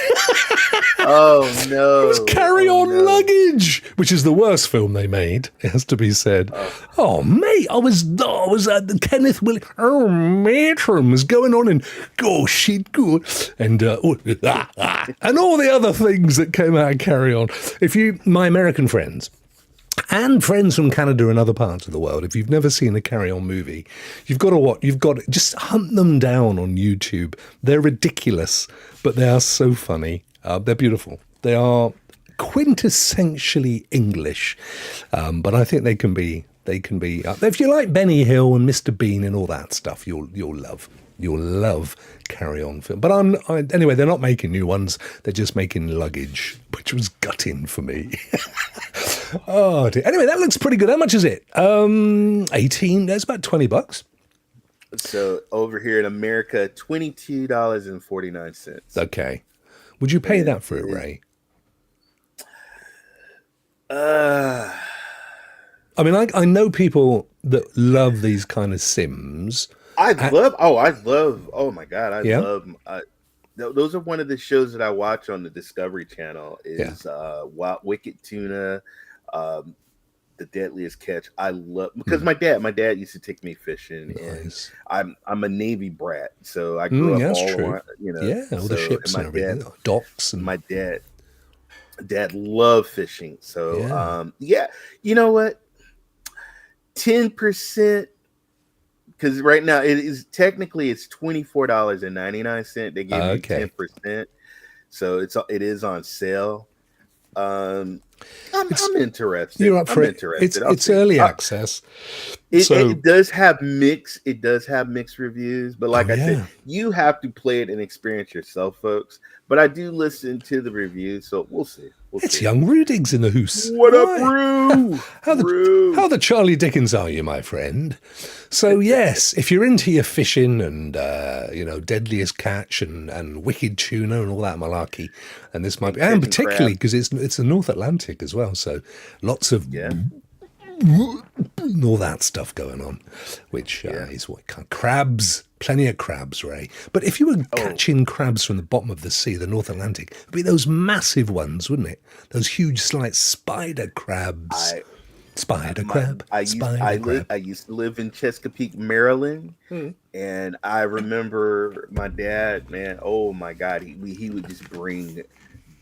Oh, no. It was Carry-On Luggage, which is the worst film they made, it has to be said. Oh, mate, I was at the Kenneth Williams. Oh, matron was going on and go shit good. And and all the other things that came out of Carry-On. My American friends, and friends from Canada and other parts of the world, if you've never seen a Carry-On movie, you've got to just hunt them down on YouTube. They're ridiculous, but they are so funny. They're beautiful. They are quintessentially English, but I think they can be. If you like Benny Hill and Mr. Bean and all that stuff, you'll love Carry On film. But anyway, they're not making new ones. They're just making luggage, which was gutting for me. Oh dear. Anyway, that looks pretty good. How much is it? 18. That's about $20. So over here in America, $22.49. Okay. Would you pay that for it, Ray? I mean, I know people that love these kind of sims. Oh my God. Those are one of the shows that I watch on the Discovery Channel is Wicked Tuna, the deadliest catch. I love because my dad used to take me fishing, nice. and I'm a Navy brat, so I grew up all around, all the ships and everything, docks, and my dad loved fishing. So you know what? 10%, because right now it's $24.99. They gave me 10%, so it is on sale. I'm interested. You're up for it. It's early access. It does have mixed reviews, but like I said, you have to play it and experience yourself, folks. But I do listen to the reviews, so we'll see. It's young Rudigs in the hoose. What up, Roo? How the Charlie Dickens are you, my friend? So yes, if you're into your fishing and deadliest catch and wicked tuna and all that malarkey, and this might be, and particularly because it's the North Atlantic as well, so lots of all that stuff going on, which is what kind of crabs. Plenty of crabs, Ray. But if you were catching crabs from the bottom of the sea, the North Atlantic, it'd be those massive ones, wouldn't it? Those huge, like spider crabs. I used to live in Chesapeake, Maryland, and I remember my dad, man. Oh my God, he would just bring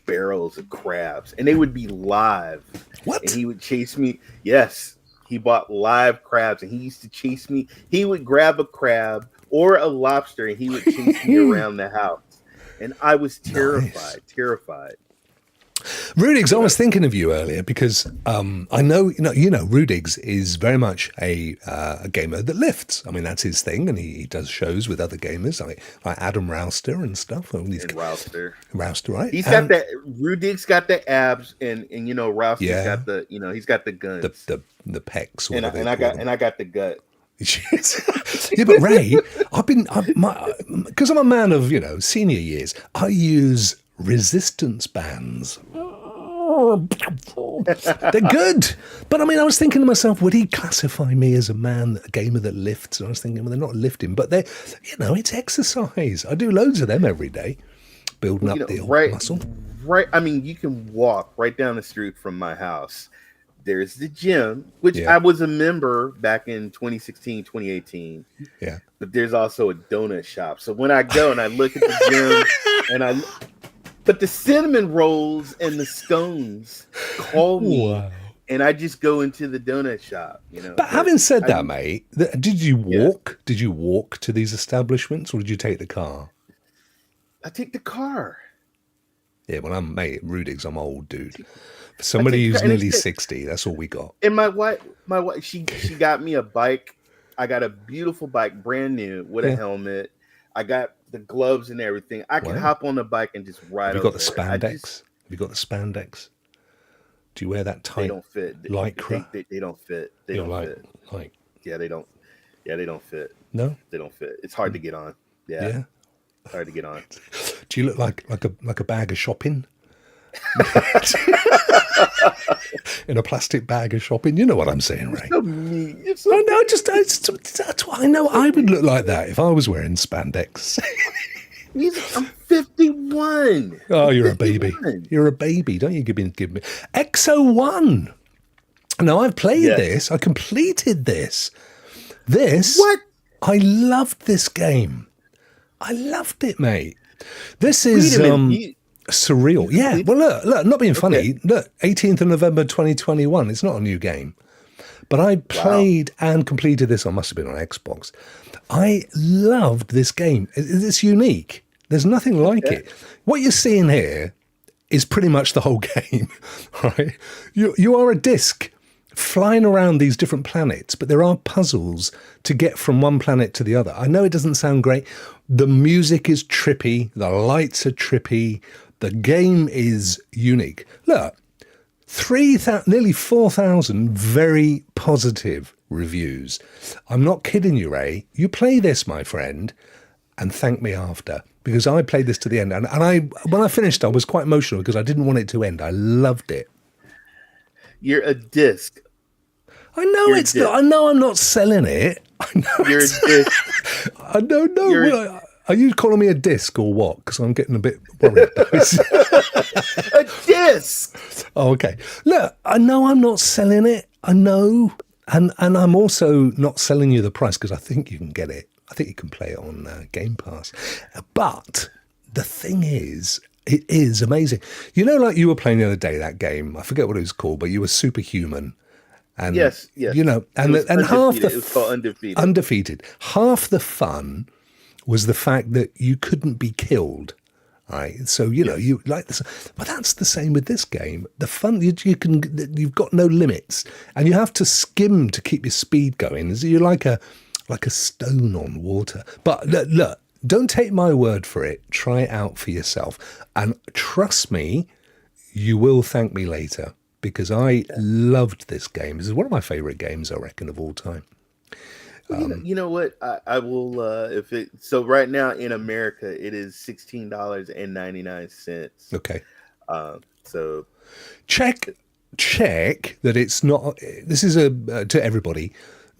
barrels of crabs, and they would be live. What? And he would chase me. Yes, he bought live crabs, and he used to chase me. He would grab a crab or a lobster, and he would chase me around the house, and I was terrified. Rudigs, I was thinking of you earlier because I know Rudigs is very much a gamer that lifts. I mean, that's his thing, and he does shows with other gamers like Adam Rouster and stuff. Rouster, right? He's got that. Rudigs got the abs, and Rouster's got the he's got the guns, the pecs, and I got the gut. Yeah, but Ray, because I'm a man of senior years, I use resistance bands. They're good, but I mean, I was thinking to myself, would he classify me as a gamer that lifts? And I was thinking, well, they're not lifting, but they're, it's exercise. I do loads of them every day, building up the muscle. Right, I mean, you can walk right down the street from my house. There's the gym, which I was a member back in 2016, 2018. Yeah. But there's also a donut shop. So when I go and I look at the gym but the cinnamon rolls and the scones call me, and I just go into the donut shop, But having said that, mate, did you walk? Did you walk to these establishments, or did you take the car? I take the car. Yeah, well, Rudigs, I'm old, dude. For somebody who's nearly 60, that's all we got. And my wife, she got me a bike. I got a beautiful bike, brand new, with a helmet. I got the gloves and everything. I can hop on the bike and just ride. Have you got the spandex? Have you got the spandex? Do you wear that tight? They don't fit. Lycra? They don't fit. They don't fit. Yeah, they don't. Yeah, they don't fit. No, they don't fit. It's hard to get on. Yeah. Hard to get on. Do you look like a bag of shopping? In a plastic bag of shopping, you know what I'm saying, Ray? I know I would look like that if I was wearing spandex. I'm 51. Oh, you're a baby. You're a baby. Don't you give me XO1. Now I've played this. I completed this. What? I loved this game. I loved it, mate. This is surreal. Yeah. Well, look, not being funny. Look, 18th of November 2021. It's not a new game. But I played and completed this. I must have been on Xbox. I loved this game. It's unique. There's nothing like it. What you're seeing here is pretty much the whole game, right? You are a disc flying around these different planets, but there are puzzles to get from one planet to the other. I know it doesn't sound great. The music is trippy. The lights are trippy. The game is unique. Look, nearly 4,000 very positive reviews. I'm not kidding you, Ray. You play this, my friend, and thank me after, because I played this to the end. And when I finished, I was quite emotional because I didn't want it to end. I loved it. You're a disc. I know I know I'm not selling it. I know you're a disc. I don't know. Are you calling me a disc or what? Because I'm getting a bit worried. A disc. Oh, okay. Look, I know I'm not selling it. I know. And I'm also not selling you the price because I think you can get it. I think you can play it on Game Pass. But the thing is, it is amazing. You know, like you were playing the other day, that game, I forget what it was called, but you were superhuman. And, yes. You know, and half the... It was called Undefeated. Undefeated. Half the fun was the fact that you couldn't be killed. Right, so you know you like this, but that's the same with this game. The fun you've got no limits, and you have to skim to keep your speed going. You're like a stone on water. But look, don't take my word for it. Try it out for yourself, and trust me, you will thank me later because I loved this game. This is one of my favorite games, I reckon, of all time. You know what? I will so right now in America it is $16.99. Okay. So check that it's not. This is to everybody.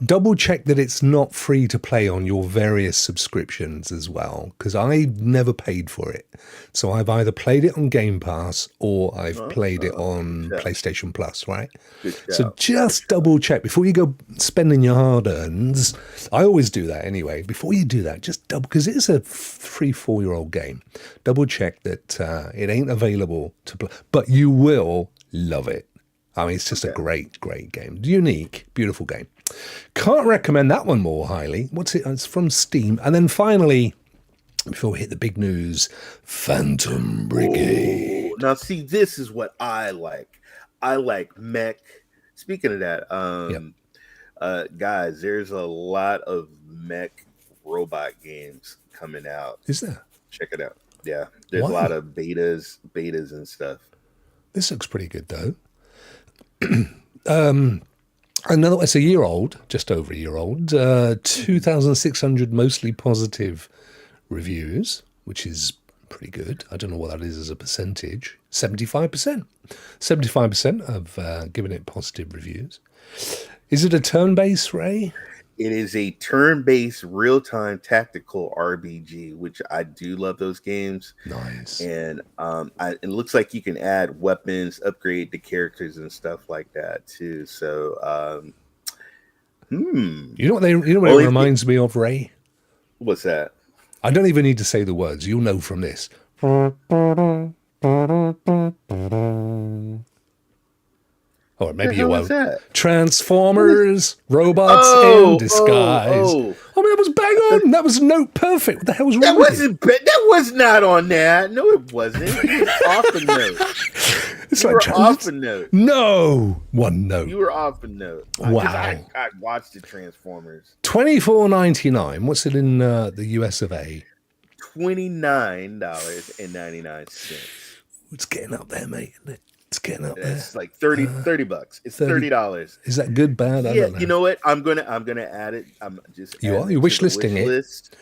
Double check that it's not free to play on your various subscriptions as well, because I never paid for it. So I've either played it on Game Pass or I've played it on PlayStation Plus, right? So just double check before you go spending your hard-earns. I always do that anyway. Before you do that, just double, because it's a 3-4-year-old game. Double check that it ain't available to play, but you will love it. I mean, it's just a great, great game. Unique, beautiful game. Can't recommend that one more highly. What's it? It's from Steam. And then finally, before we hit the big news, Phantom Brigade. Now, see, this is what I like. I like mech. Speaking of that, guys, there's a lot of mech robot games coming out. Is there? Check it out. Yeah, there's a lot of betas and stuff. This looks pretty good, though. It's a year old, just over a year old. 2,600 mostly positive reviews, which is pretty good. I don't know what that is as a percentage. 75%. 75% have given it positive reviews. Is it a turn-based, Ray? It is a turn-based, real-time tactical RPG, which I do love those games. Nice. And it looks like you can add weapons, upgrade the characters, and stuff like that too. So, you know what it reminds me of, Ray? What's that? I don't even need to say the words. You'll know from this. Or maybe you won't. Transformers, robots in disguise. I mean, that was bang on. That was note perfect. What the hell was wrong with you? That was not on that. No, it wasn't. It was off the note. It's you were off the note. No, one note. You were off the note. Wow. I watched the Transformers. $24.99. What's it in the US of A? $29.99. It's getting up there, mate. Isn't it? It's getting up there. It's like $30 bucks. It's $30. Is that good, bad? I don't know. You know what? I'm gonna add it. You're wish listing it. List.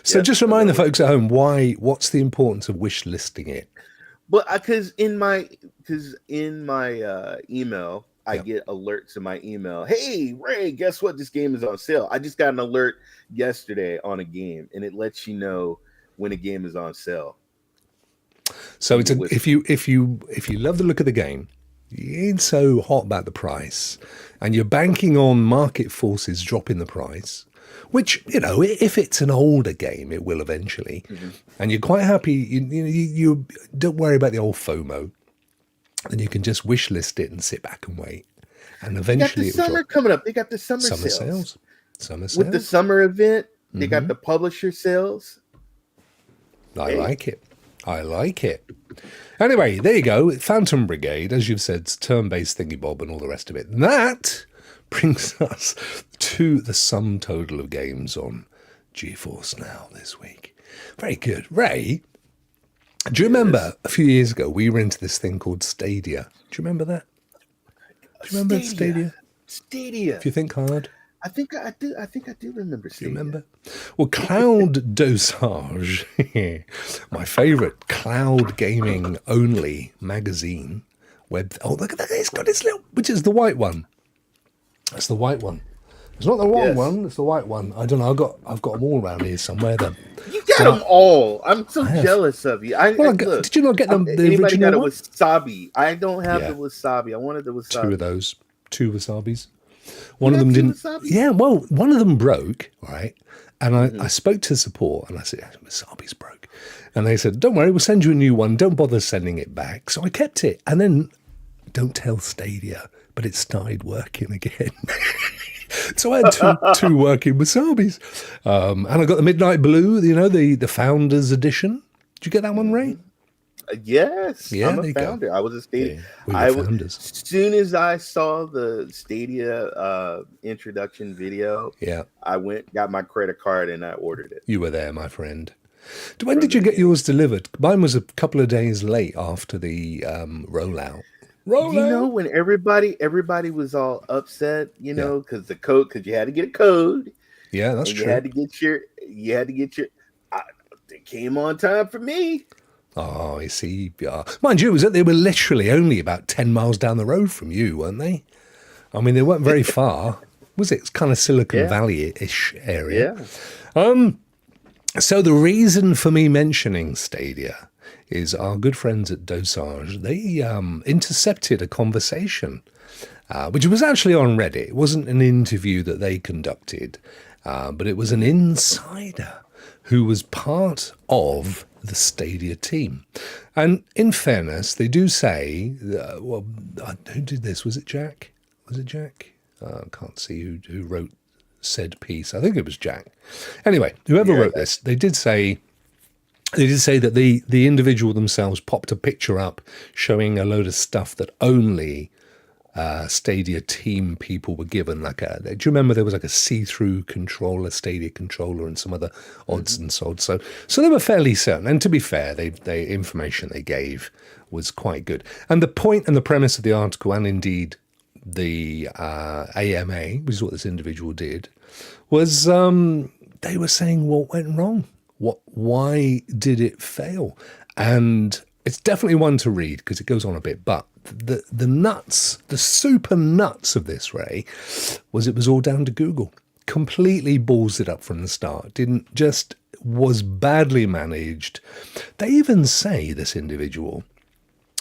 So just remind the folks at home what's the importance of wish listing it? Well, because in my email, I get alerts in my email. Hey, Ray, guess what? This game is on sale. I just got an alert yesterday on a game, and it lets you know when a game is on sale. So it's if you love the look of the game, you ain't so hot about the price, and you're banking on market forces dropping the price, which, you know, if it's an older game, it will eventually, and you're quite happy. You don't worry about the old FOMO, and you can just wish list it and sit back and wait, and eventually they got the summer coming up. They got the summer sales. With the summer event. They got the publisher sales. I like it. Anyway, there you go. Phantom Brigade, as you've said, it's turn-based thingy-bob and all the rest of it. And that brings us to the sum total of games on GeForce Now this week. Very good. Ray, do you remember a few years ago we were into this thing called Stadia? Do you remember that? Do you remember Stadia? If you think hard. I think I do remember Stadia. Do you remember? Well, Cloud Dosage, my favorite cloud gaming only magazine. Look at that. It's got its little, which is the white one. That's the white one. It's not the wrong one; it's the white one. I don't know. I've got them all around here somewhere. Then you got them all. I'm so jealous of you. Look, did you not get them? The anybody original got a one? wasabi? I don't have the wasabi. I wanted the wasabi. Two of those. 2 wasabis. One of them didn't. Wasabi? Yeah, well, one of them broke, right? And I spoke to support and I said, wasabi's broke. And they said, don't worry, we'll send you a new one. Don't bother sending it back. So I kept it. And then, don't tell Stadia, but it started working again. So I had two working wasabis. And I got the Midnight Blue, the Founders Edition. Did you get that one, Ray? Yes, I'm a founder. I was a Stadia. As soon as I saw the Stadia introduction video, I got my credit card and I ordered it. You were there, my friend. When did you get yours delivered? Mine was a couple of days late after the rollout. When everybody was all upset, because because you had to get a code. Yeah, that's true. You had to get your. It came on time for me. Oh, I see. Mind you, they were literally only about 10 miles down the road from you, weren't they? I mean, they weren't very far. Was it? It's kind of Silicon Valley-ish area. Yeah. So the reason for me mentioning Stadia is our good friends at Dosage, they intercepted a conversation, which was actually on Reddit. It wasn't an interview that they conducted, but it was an insider who was part of the Stadia team. And in fairness, they do say, who did this? Was it Jack? I can't see who wrote said piece. I think it was Jack. Anyway, whoever wrote this, they did say that the individual themselves popped a picture up showing a load of stuff that only Stadia team people were given. Do you remember there was a see-through controller, Stadia controller, and some other odds and sods. So they were fairly certain. And to be fair, the information they gave was quite good. And the point and the premise of the article, and indeed the AMA, which is what this individual did, was they were saying what went wrong. Why did it fail? And it's definitely one to read because it goes on a bit, but the nuts, the super nuts of this, Ray, it was all down to Google. Completely balls it up from the start. Was badly managed. They even say, this individual,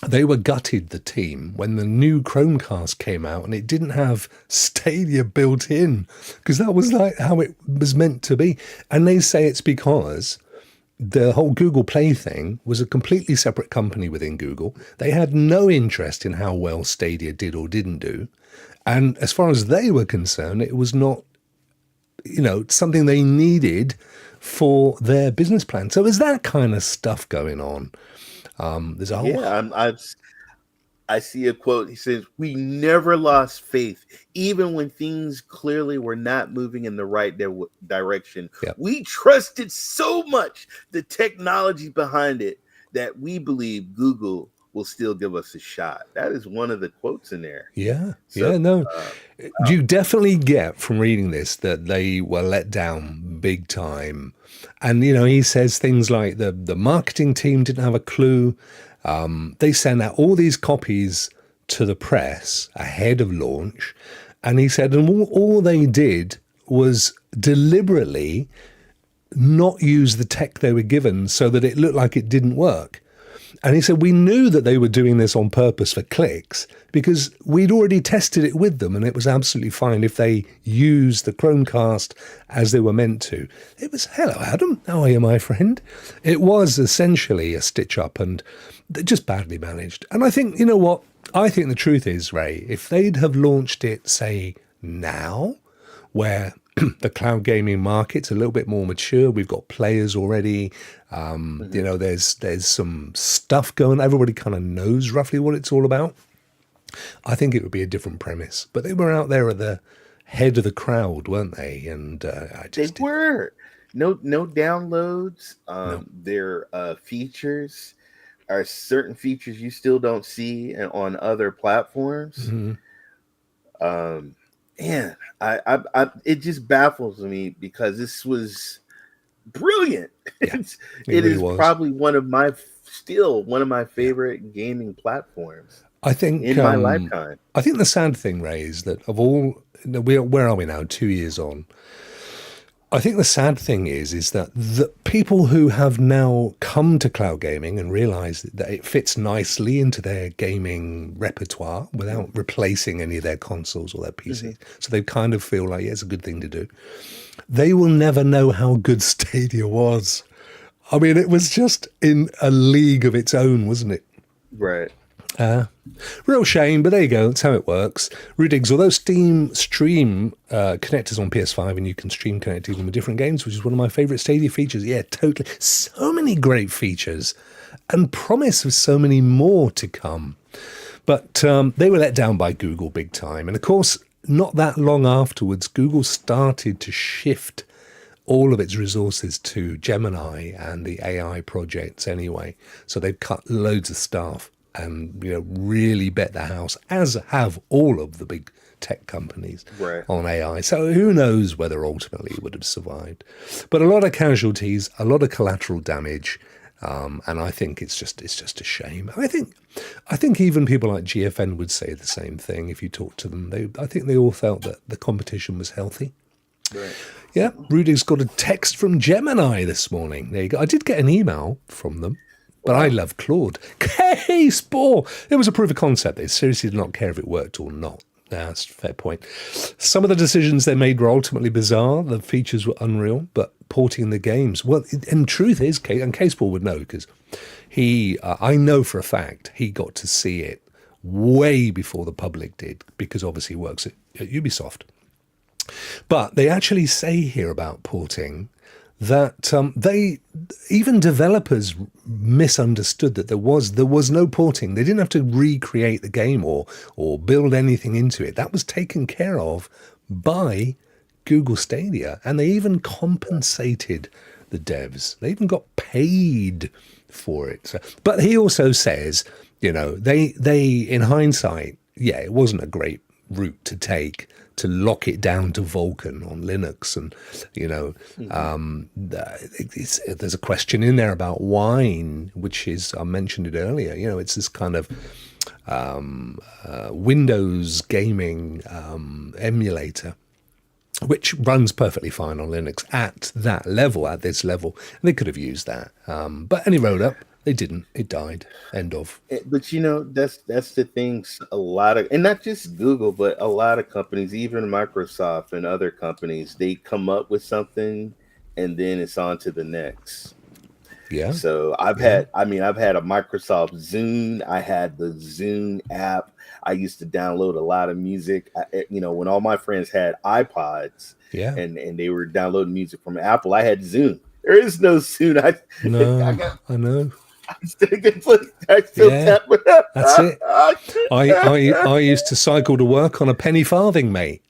they were gutted, the team, when the new Chromecast came out and it didn't have Stadia built in, because that was like how it was meant to be. And they say it's because the whole Google Play thing was a completely separate company within Google. They had no interest in how well Stadia did or didn't do. And as far as they were concerned, it was not, something they needed for their business plan. So there's that kind of stuff going on. There's a whole... I see a quote. He says, "We never lost faith, even when things clearly were not moving in the right direction. Yep. We trusted so much the technology behind it that we believe Google will still give us a shot." That is one of the quotes in there. Yeah. You definitely get from reading this that they were let down big time. And, he says things like the marketing team didn't have a clue. They sent out all these copies to the press ahead of launch. And he said, and all they did was deliberately not use the tech they were given so that it looked like it didn't work. And he said, we knew that they were doing this on purpose for clicks because we'd already tested it with them and it was absolutely fine if they used the Chromecast as they were meant to. It was, hello, Adam. How are you, my friend? It was essentially a stitch up and just badly managed. And I think, you know what? I think the truth is, Ray, if they'd have launched it, say, now, where the cloud gaming market's a little bit more mature. We've got players already. There's some stuff going. Everybody kind of knows roughly what it's all about. I think it would be a different premise. But they were out there at the head of the crowd, weren't they? And they were. No downloads. No. Their features are certain features you still don't see on other platforms. Mm-hmm. Man, I it just baffles me because this was brilliant. Yeah, it is probably one of my favorite gaming platforms. I think in my lifetime. I think the sad thing, Ray, is that of all, where are we now? 2 years on. I think the sad thing is that the people who have now come to cloud gaming and realize that it fits nicely into their gaming repertoire without replacing any of their consoles or their PCs. So they kind of feel like, yeah, it's a good thing to do. They will never know how good Stadia was. I mean, it was just in a league of its own, wasn't it? Right. Real shame, but there you go. That's how it works. Rudigs, although Steam Stream connectors on PS5 and you can stream connect even with different games, which is one of my favourite Stadia features. Yeah, totally. So many great features and promise of so many more to come. But they were let down by Google big time. And of course, not that long afterwards, Google started to shift all of its resources to Gemini and the AI projects anyway. So they've cut loads of staff and really bet the house, as have all of the big tech companies on AI. So who knows whether ultimately it would have survived. But a lot of casualties, a lot of collateral damage, and I think it's just a shame. I think even people like GFN would say the same thing if you talk to them. I think they all felt that the competition was healthy. Right. Yeah, Rudy's got a text from Gemini this morning. There you go. I did get an email from them. But I love Claude. K-Spore! It was a proof of concept. They seriously did not care if it worked or not. That's a fair point. Some of the decisions they made were ultimately bizarre. The features were unreal, but porting the games. Well, and truth is, and K-Spore would know, because I know for a fact, he got to see it way before the public did, because obviously he works at Ubisoft. But they actually say here about porting that even developers misunderstood that there was no porting. They didn't have to recreate the game or build anything into it. That was taken care of by Google Stadia, and they even compensated the devs. They even got paid for it. So, but he also says, they in hindsight, yeah, it wasn't a great route to take to lock it down to Vulkan on Linux. And, there's a question in there about Wine, which is, I mentioned it earlier, it's this kind of Windows gaming emulator, which runs perfectly fine on Linux at this level. And they could have used that. But any road up, they didn't. It died. End of. But that's the things. A lot of, and not just Google, but a lot of companies, even Microsoft and other companies, they come up with something, and then it's on to the next. Yeah. So I've had a Microsoft Zune. I had the Zune app. I used to download a lot of music. When all my friends had iPods, and they were downloading music from Apple, I had Zune. There is no Zune. I know. I still tap it up. That's it. I used to cycle to work on a penny farthing, mate.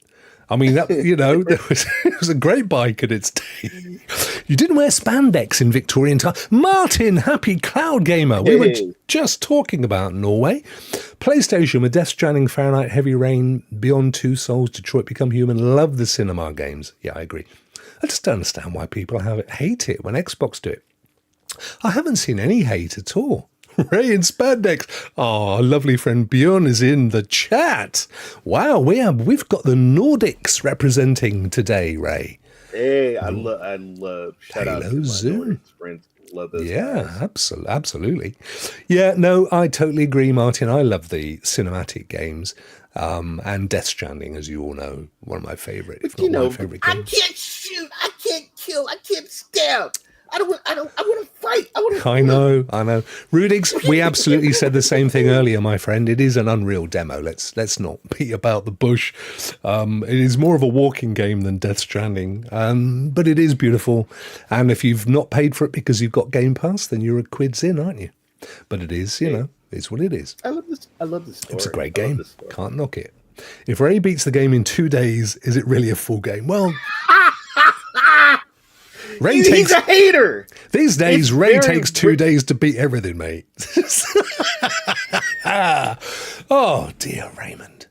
I mean, that it was a great bike at its day. You didn't wear spandex in Victorian time. Martin, happy cloud gamer. We were just talking about Norway. PlayStation with Death Stranding, Fahrenheit, Heavy Rain, Beyond Two Souls, Detroit Become Human. Love the cinema games. Yeah, I agree. I just don't understand why people hate it when Xbox do it. I haven't seen any hate at all. Ray in spandex. Oh, lovely friend Bjorn is in the chat. Wow, we've got the Nordics representing today, Ray. Hey, I love shout out to my Nordics friends. Love those guys. Absolutely. Yeah, no, I totally agree, Martin. I love the cinematic games. And Death Stranding, as you all know, one of my favorite, if not my favorite games. I can't shoot, I can't kill, I can't stab. I want to fight. I know. Rudigs, we absolutely said the same thing earlier, my friend. It is an Unreal demo. Let's not beat about the bush. It is more of a walking game than Death Stranding, but it is beautiful. And if you've not paid for it because you've got Game Pass, then you're a quids in, aren't you? But it is, it's what it is. I love this story. It's a great game. Can't knock it. If Ray beats the game in 2 days, is it really a full game? Well... He's a hater. These days, Ray takes 2 days to beat everything, mate. Oh, dear, Raymond.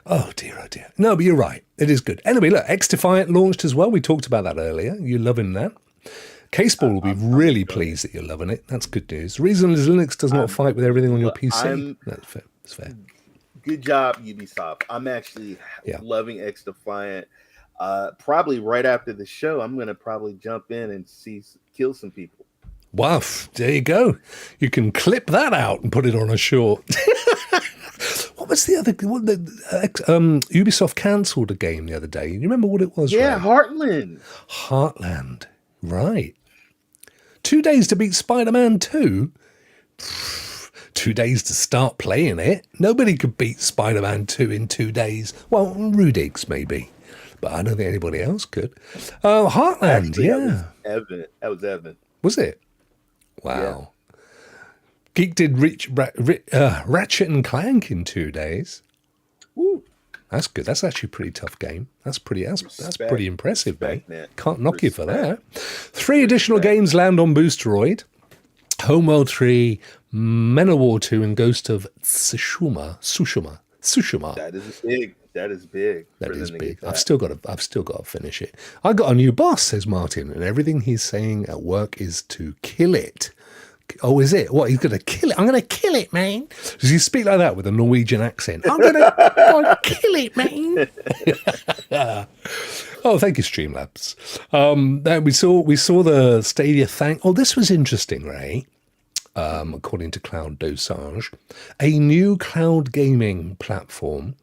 Oh, dear. No, but you're right. It is good. Anyway, look, X-Defiant launched as well. We talked about that earlier. You're loving that. K-Sport will be really pleased that you're loving it. That's good news. The reason is Linux does not fight with everything on your PC. That's fair. good job, Ubisoft. I'm actually loving X Defiant. Probably right after the show, I'm gonna probably jump in and kill some people. Wow, there you go. You can clip that out and put it on a short. What was the other? Ubisoft cancelled a game the other day. You remember what it was? Yeah, Ray? Heartland. Heartland, right? 2 days to beat Spider-Man 2. 2 days to start playing it. Nobody could beat Spider-Man 2 in 2 days. Well, Rudigs maybe, but I don't think anybody else could. Heartland, Actually, yeah. That was Evan. Was it? Wow. Yeah. Geek did Ratchet and Clank in 2 days. Woo. That's good. That's actually a pretty tough game. That's pretty impressive, mate. Can't knock you for that. 3 additional games land on Boosteroid. Homeworld 3, Men of War 2, and Ghost of Tsushima. That is big. That is big. That is big. I've still got to finish it. I got a new boss, says Martin, and everything he's saying at work is to kill it. Oh, is it? What, he's going to kill it? I'm going to kill it, man. Does he speak like that with a Norwegian accent? I'm going to kill it, man. Oh, thank you, Streamlabs. Then we saw the Stadia thank. Oh, this was interesting, Ray. According to Cloud Dosage, a new cloud gaming platform,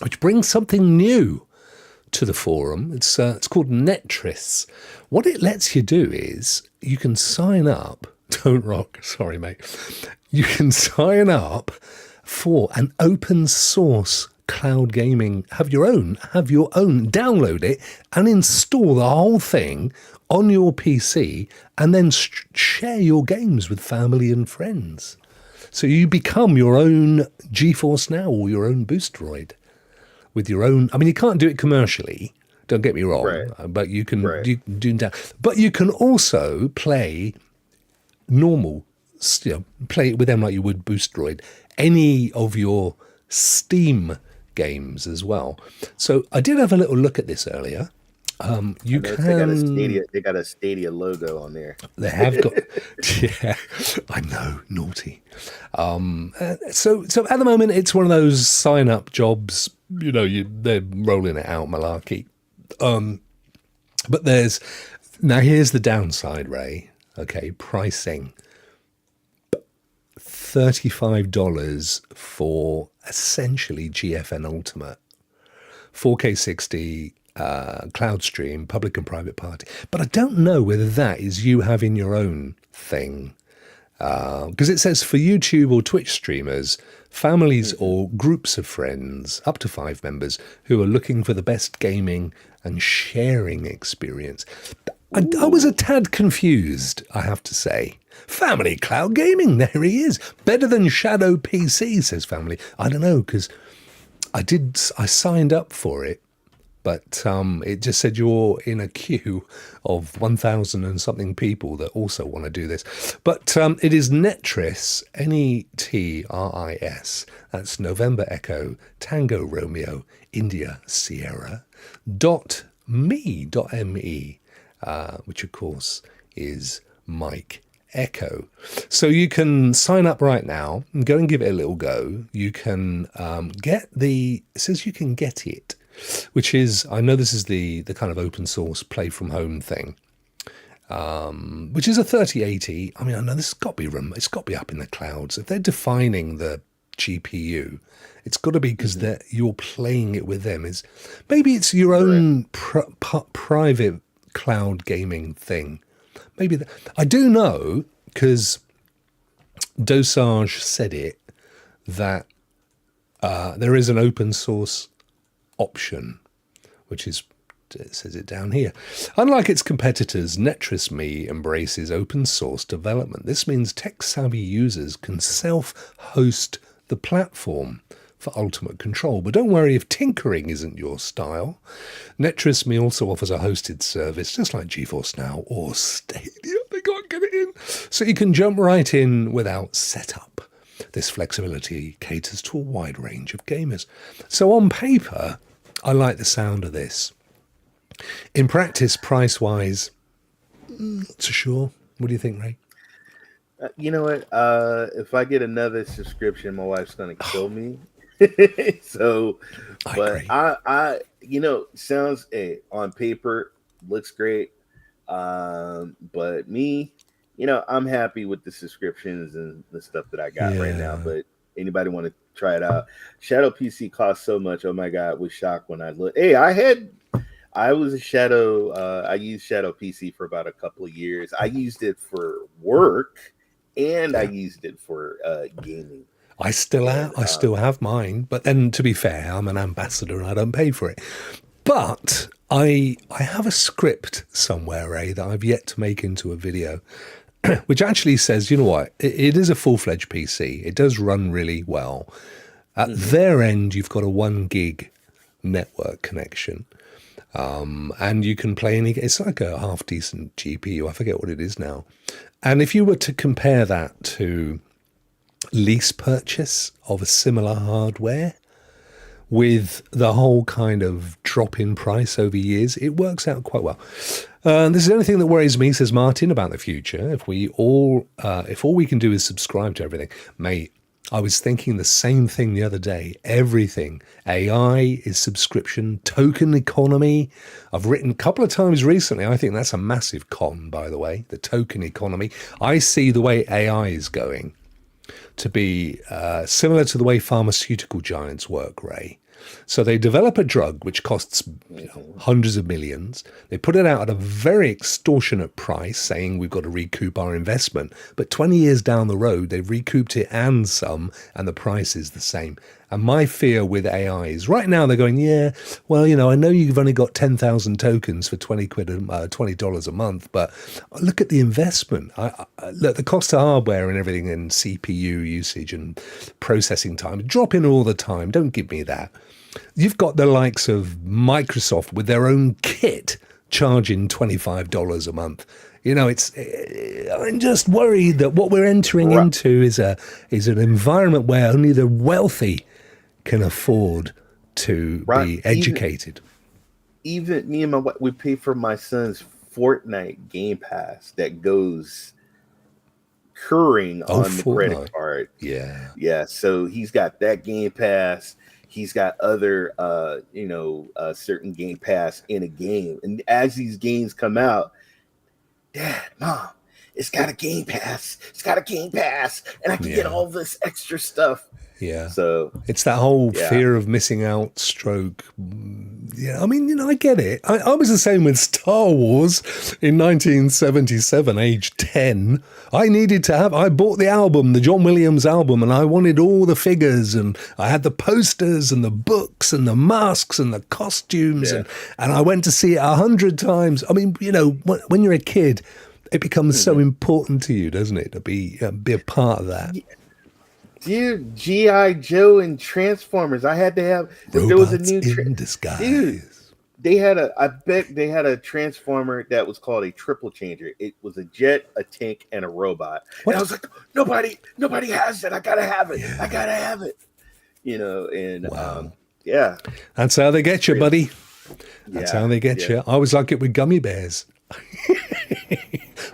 which brings something new to the forum. It's called Netris. What it lets you do is you can sign up. Don't rock. Sorry, mate. You can sign up for an open source cloud gaming. Have your own. Download it and install the whole thing on your PC, and then share your games with family and friends. So you become your own GeForce NOW or your own Boosteroid with your own. I mean, you can't do it commercially. Don't get me wrong, right. But you can do that. But you can also play normal, play it with them like you would Boosteroid, any of your Steam games as well. So I did have a little look at this earlier. They got a Stadia logo on there. They have got, yeah, I know, naughty. So at the moment, it's one of those sign up jobs. They're rolling it out, malarkey. But here's the downside, Ray. Okay, pricing. $35 for essentially GFN Ultimate, 4K 60. Cloud stream, public and private party. But I don't know whether that is you having your own thing. Because it says for YouTube or Twitch streamers, families or groups of friends, up to 5 members, who are looking for the best gaming and sharing experience. I was a tad confused, I have to say. Family cloud gaming, there he is. Better than Shadow PC, says family. I don't know, because I signed up for it. But it just said you're in a queue of 1,000 and something people that also want to do this. But it is Netris, Netris. That's November Echo, Tango Romeo, India Sierra, .me, which of course is Mike Echo. So you can sign up right now and go and give it a little go. You can it says you can get it, which is, I know this is the kind of open source play from home thing, which is a 3080. I mean, I know this has got to be it's got to be up in the clouds. If they're defining the GPU, it's got to be because you're playing it with them. Maybe it's your own private cloud gaming thing. Maybe I do know, because Dosage said it, that there is an open source option, which is, it says it down here. Unlike its competitors, NetrisMe embraces open source development. This means tech-savvy users can self-host the platform for ultimate control. But don't worry if tinkering isn't your style. NetrisMe also offers a hosted service, just like GeForce NOW or Stadia. They can't get it in. So you can jump right in without setup. This flexibility caters to a wide range of gamers. So on paper, I like the sound of this. In practice, price-wise, not so sure. What do you think, Ray? You know what? If I get another subscription, my wife's going to kill me So, but agree. I sounds on paper looks great. But me, I'm happy with the subscriptions and the stuff that I got right now. But anybody want to try it out? Shadow PC costs so much. Oh my God, was shocked when I looked. Hey, I was a Shadow. I used Shadow PC for about a couple of years. I used it for work, and I used it for gaming. I still have mine, but then to be fair, I'm an ambassador and I don't pay for it. But I have a script somewhere, Ray, that I've yet to make into a video, which actually says, you know what, it is a full-fledged PC. It does run really well. At their end, you've got a 1 gig network connection. And you can play it's like a half-decent GPU. I forget what it is now. And if you were to compare that to lease purchase of a similar hardware with the whole kind of drop in price over years, it works out quite well. This is the only thing that worries me, says Martin, about the future. If all we can do is subscribe to everything, mate, I was thinking the same thing the other day. Everything. AI is subscription, token economy. I've written a couple of times recently, I think that's a massive con, by the way, the token economy. I see the way AI is going to be similar to the way pharmaceutical giants work, Ray. So they develop a drug which costs hundreds of millions. They put it out at a very extortionate price, saying we've got to recoup our investment. But 20 years down the road, they've recouped it and some, and the price is the same. And my fear with AI is right now they're going, I know you've only got 10,000 tokens for $20 a month, but look at the investment. Look, the cost of hardware and everything and CPU usage and processing time, drop in all the time. Don't give me that. You've got the likes of Microsoft with their own kit charging $25 a month. I'm just worried that what we're entering into is an environment where only the wealthy can afford to be educated. Even me and my wife, we pay for my son's Fortnite Game Pass that goes curring on the credit card. Yeah. So he's got that Game Pass. He's got other, certain Game Pass in a game. And as these games come out, Dad, Mom, it's got a Game Pass. It's got a Game Pass. And I can get all this extra stuff. Yeah. So it's that whole fear of missing out stroke. Yeah. I mean, I get it. I was the same with Star Wars in 1977, age 10. I bought the album, the John Williams album, and I wanted all the figures, and I had the posters and the books and the masks and the costumes. And I went to see it 100 times. I mean, when you're a kid, it becomes so important to you, doesn't it? To be a part of that. Yeah. Dude, G.I. Joe and Transformers. I had to have. Robots there was a new in disguise. Dude, I bet they had a Transformer that was called a triple changer. It was a jet, a tank, and a robot. What? And I was like, nobody has it. I gotta have it. I gotta have it. That's how they get you, buddy. That's how they get you. I was like it with gummy bears.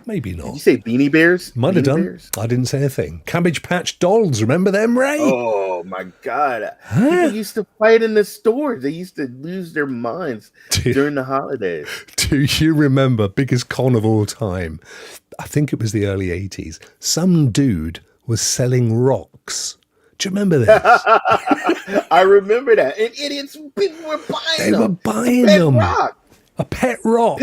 Maybe not. Did you say Beanie Bears? Might have done. Bears? I didn't say a thing. Cabbage Patch Dolls. Remember them, Ray? Oh, my God. People used to fight in the stores. They used to lose their minds during the holidays. Do you remember, biggest con of all time? I think it was the early 80s. Some dude was selling rocks. Do you remember this? I remember that. And idiots, people were buying them. They were buying them. Rock. A pet rock.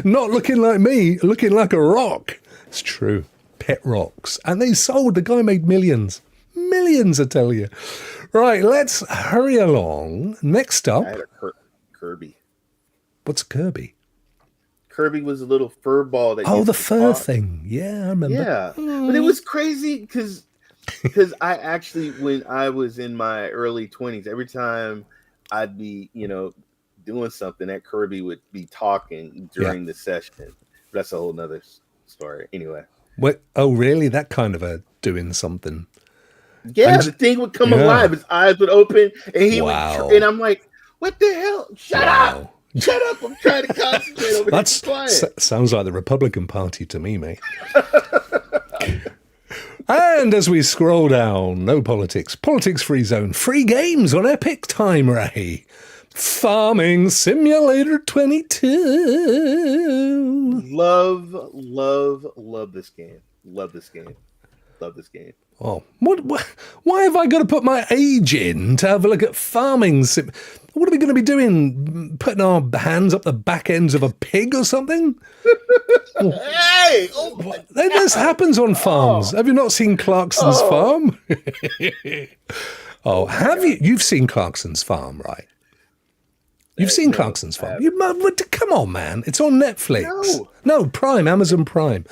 Not looking like me, looking like a rock. It's true. Pet rocks. And they sold. The guy made millions. Millions, I tell you. Right, let's hurry along. Next up. I had a Kirby. What's a Kirby? Kirby was a little fur ball. The fur thing. Yeah, I remember. Yeah. But it was crazy because I actually, when I was in my early 20s, every time I'd be, doing something, that Kirby would be talking during the session. That's a whole nother story. Anyway. What? Oh, really? That kind of a doing something. Yeah, the thing would come alive. His eyes would open, and he would. And I'm like, "What the hell? Shut up! Shut up! I'm trying to concentrate over here." Sounds like the Republican Party to me, mate. And as we scroll down, no politics, politics-free zone, free games on Epic Time, Ray. Farming Simulator 22. Love this game. Love this game. Oh, why have I got to put my age in to have a look at farming sim? What are we going to be doing? Putting our hands up the back ends of a pig or something? Hey! This happens on farms. Have you not seen Clarkson's farm? Have you? You've seen Clarkson's farm, right? You've seen Clarkson's farm. Come on, man. It's on Netflix. No, Prime, Amazon Prime.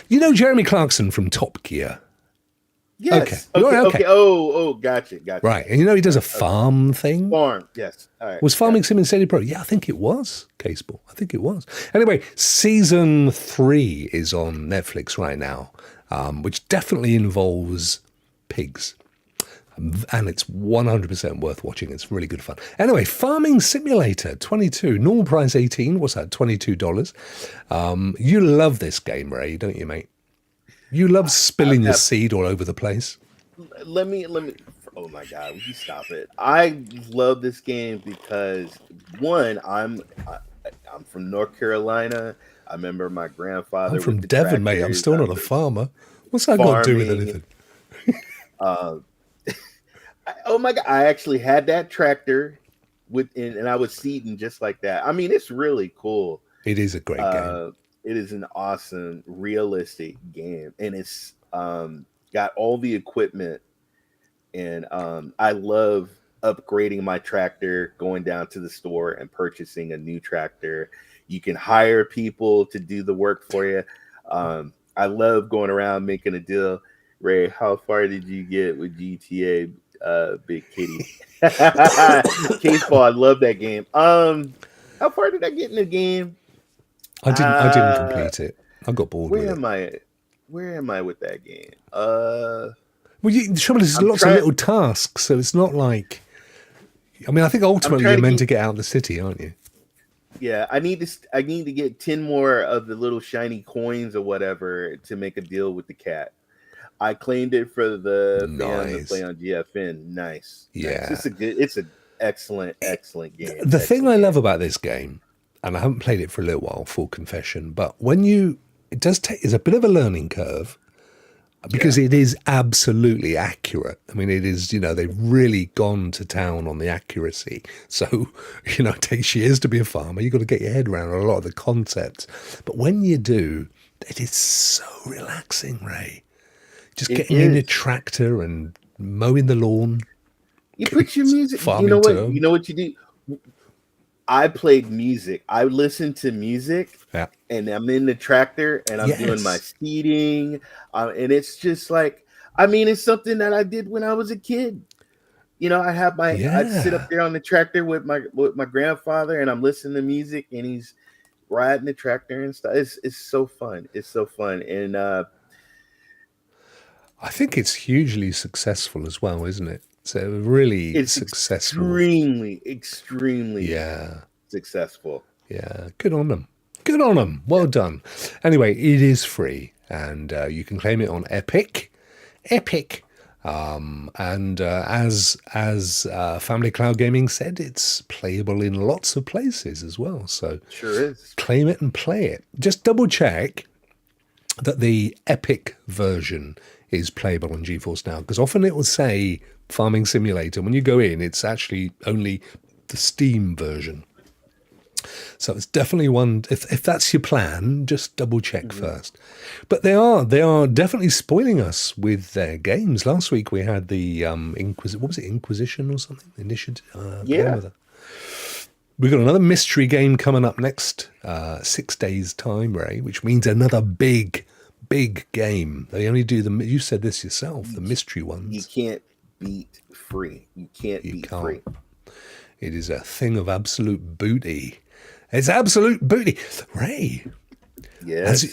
You know Jeremy Clarkson from Top Gear? Yes. Okay. Gotcha. Right. And you know he does a farm thing? Farm, yes. All right. Was Farming Simulator Pro? Yeah, I think it was, Caseball. I think it was. Anyway, season 3 is on Netflix right now, which definitely involves pigs. And it's 100% worth watching. It's really good fun. Anyway, Farming Simulator 22, normal price 18. What's that? $22. You love this game, Ray, don't you, mate? You love spilling your seed all over the place. Let me. Oh my God! Would you stop it? I love this game because one, I'm from North Carolina. I remember my grandfather. I'm from Devon, mate. I'm still not a farmer. What's that got to do with anything? Oh my God! I actually had that tractor and I was seeding just like that. I mean, it's really cool. It is a great game. It is an awesome, realistic game, and it's got all the equipment. And I love upgrading my tractor, going down to the store and purchasing a new tractor. You can hire people to do the work for you. I love going around making a deal. Ray, how far did you get with GTA Big Kitty? Caseball, I love that game. How far did I get in the game? I didn't complete it. I got bored with it. Where am I with that game? Well, the trouble is, there's lots of little tasks, so it's not like. I mean, I think ultimately you're meant to get out of the city, aren't you? Yeah, I need to get 10 more of the little shiny coins or whatever to make a deal with the cat. I claimed it for the fans to play on GFN. Nice. Yeah, nice. It's an excellent game. The thing I love about this game, and I haven't played it for a little while, full confession, but it does take, it's a bit of a learning curve because it is absolutely accurate. I mean, it is, they've really gone to town on the accuracy. So, it takes years to be a farmer. You've got to get your head around a lot of the concepts. But when you do, it is so relaxing, Ray. Just getting in your tractor and mowing the lawn. You put your music, you know what you do? I played music. I listened to music, and I'm in the tractor, and I'm doing my seeding, and it's just like, I mean, it's something that I did when I was a kid. I have I'd sit up there on the tractor with my grandfather, and I'm listening to music, and he's riding the tractor and stuff. It's so fun. It's so fun, and I think it's hugely successful as well, isn't it? So really successful. Extremely successful. Yeah, good on them. Well done. Anyway, it is free, and you can claim it on Epic. And as Family Cloud Gaming said, it's playable in lots of places as well. So sure is. Claim it and play it. Just double check that the Epic version is playable on GeForce Now, because often it will say Farming Simulator. When you go in, it's actually only the Steam version. So it's definitely one. If that's your plan, just double check first. But they are definitely spoiling us with their games. Last week we had the Inquisition or something? Initiative. We've got another mystery game coming up next 6 days' time, Ray, which means another big game. They only do you said this yourself, the mystery ones. You can't beat free. You can't beat free. It is a thing of absolute booty. It's absolute booty. Ray, yes.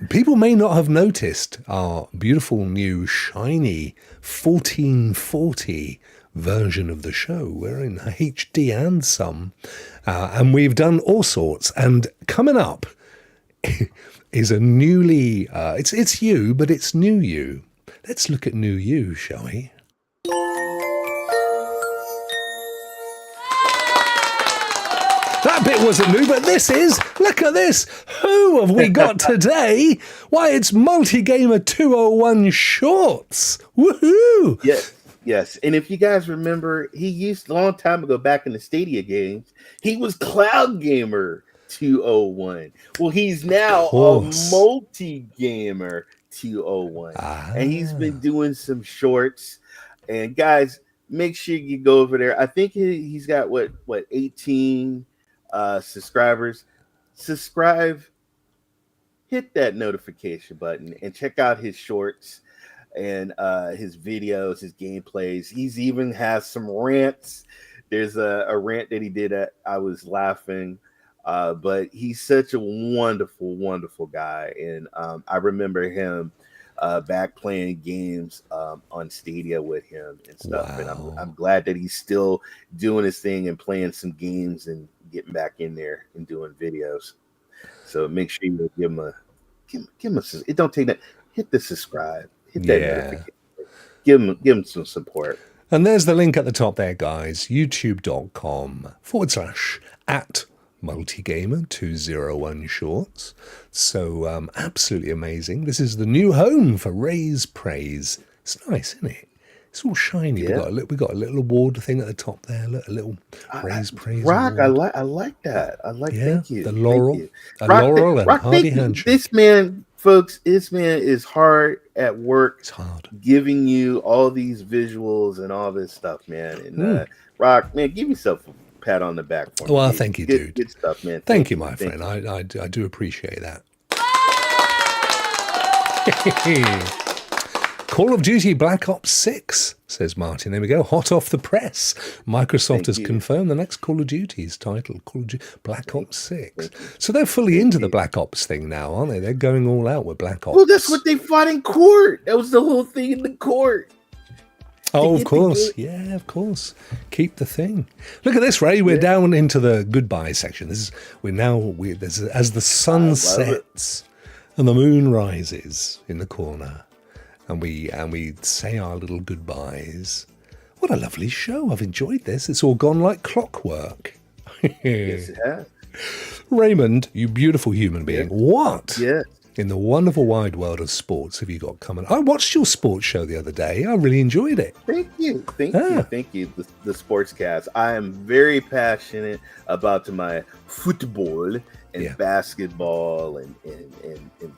People may not have noticed our beautiful new shiny 1440 version of the show. We're in HD and some, and we've done all sorts. And coming up is a newly, it's you, but it's new you. Let's look at new you, shall we? That bit wasn't new, but this is. Look at this. Who have we got today? Why, it's Multigamer 201 Shorts. Woohoo! Yes. And if you guys remember, he used a long time ago back in the Stadia games, he was Cloud Gamer 201. Well, he's now a Multigamer 201. And he's been doing some shorts. And guys, make sure you go over there. I think he's got what 18 subscribers. Subscribe, hit that notification button, and check out his shorts and his videos, his gameplays. He's even has some rants. There's a rant that he did that I was laughing, but he's such a wonderful guy. And I remember him back playing games on Stadia with him and stuff. Wow. And I'm glad that he's still doing his thing and playing some games and getting back in there and doing videos. So make sure you give him a it don't take that. Hit the subscribe. Hit that notification. Give him some support. And there's the link at the top there, guys. youtube.com/@Multigamer201 Shorts. So absolutely amazing. This is the new home for Ray's Praise. It's nice, isn't it? It's all shiny. Yeah. We got a little award thing at the top there. A little Ray's Praise. Rokk, I like that. Thank you. The laurel. A laurel and hardy handshake. This man, folks, this man is hard at work. It's hard. Giving you all these visuals and all this stuff, man. And Rokk, man, give yourself a pat on the back for me. Well, thank you, dude. Good stuff, man. Thank you, my friend. I do appreciate that. Call of Duty Black Ops 6, says Martin. There we go. Hot off the press. Microsoft has confirmed the next Call of Duty is titled Call of Duty Black Ops 6. So they're fully into the Black Ops thing now, aren't they? They're going all out with Black Ops. Well, that's what they fought in court. That was the whole thing in the court. Oh, of course. Yeah, of course. Keep the thing. Look at this, Ray. We're down into the goodbye section. As the sun sets and the moon rises in the corner. And we say our little goodbyes. What a lovely show. I've enjoyed this. It's all gone like clockwork. Yes, it has. Raymond, you beautiful human being. Yeah. What? Yeah. In the wonderful wide world of sports have you got coming? I watched your sports show the other day. I really enjoyed it. Thank you. The sportscast. I am very passionate about my football and basketball and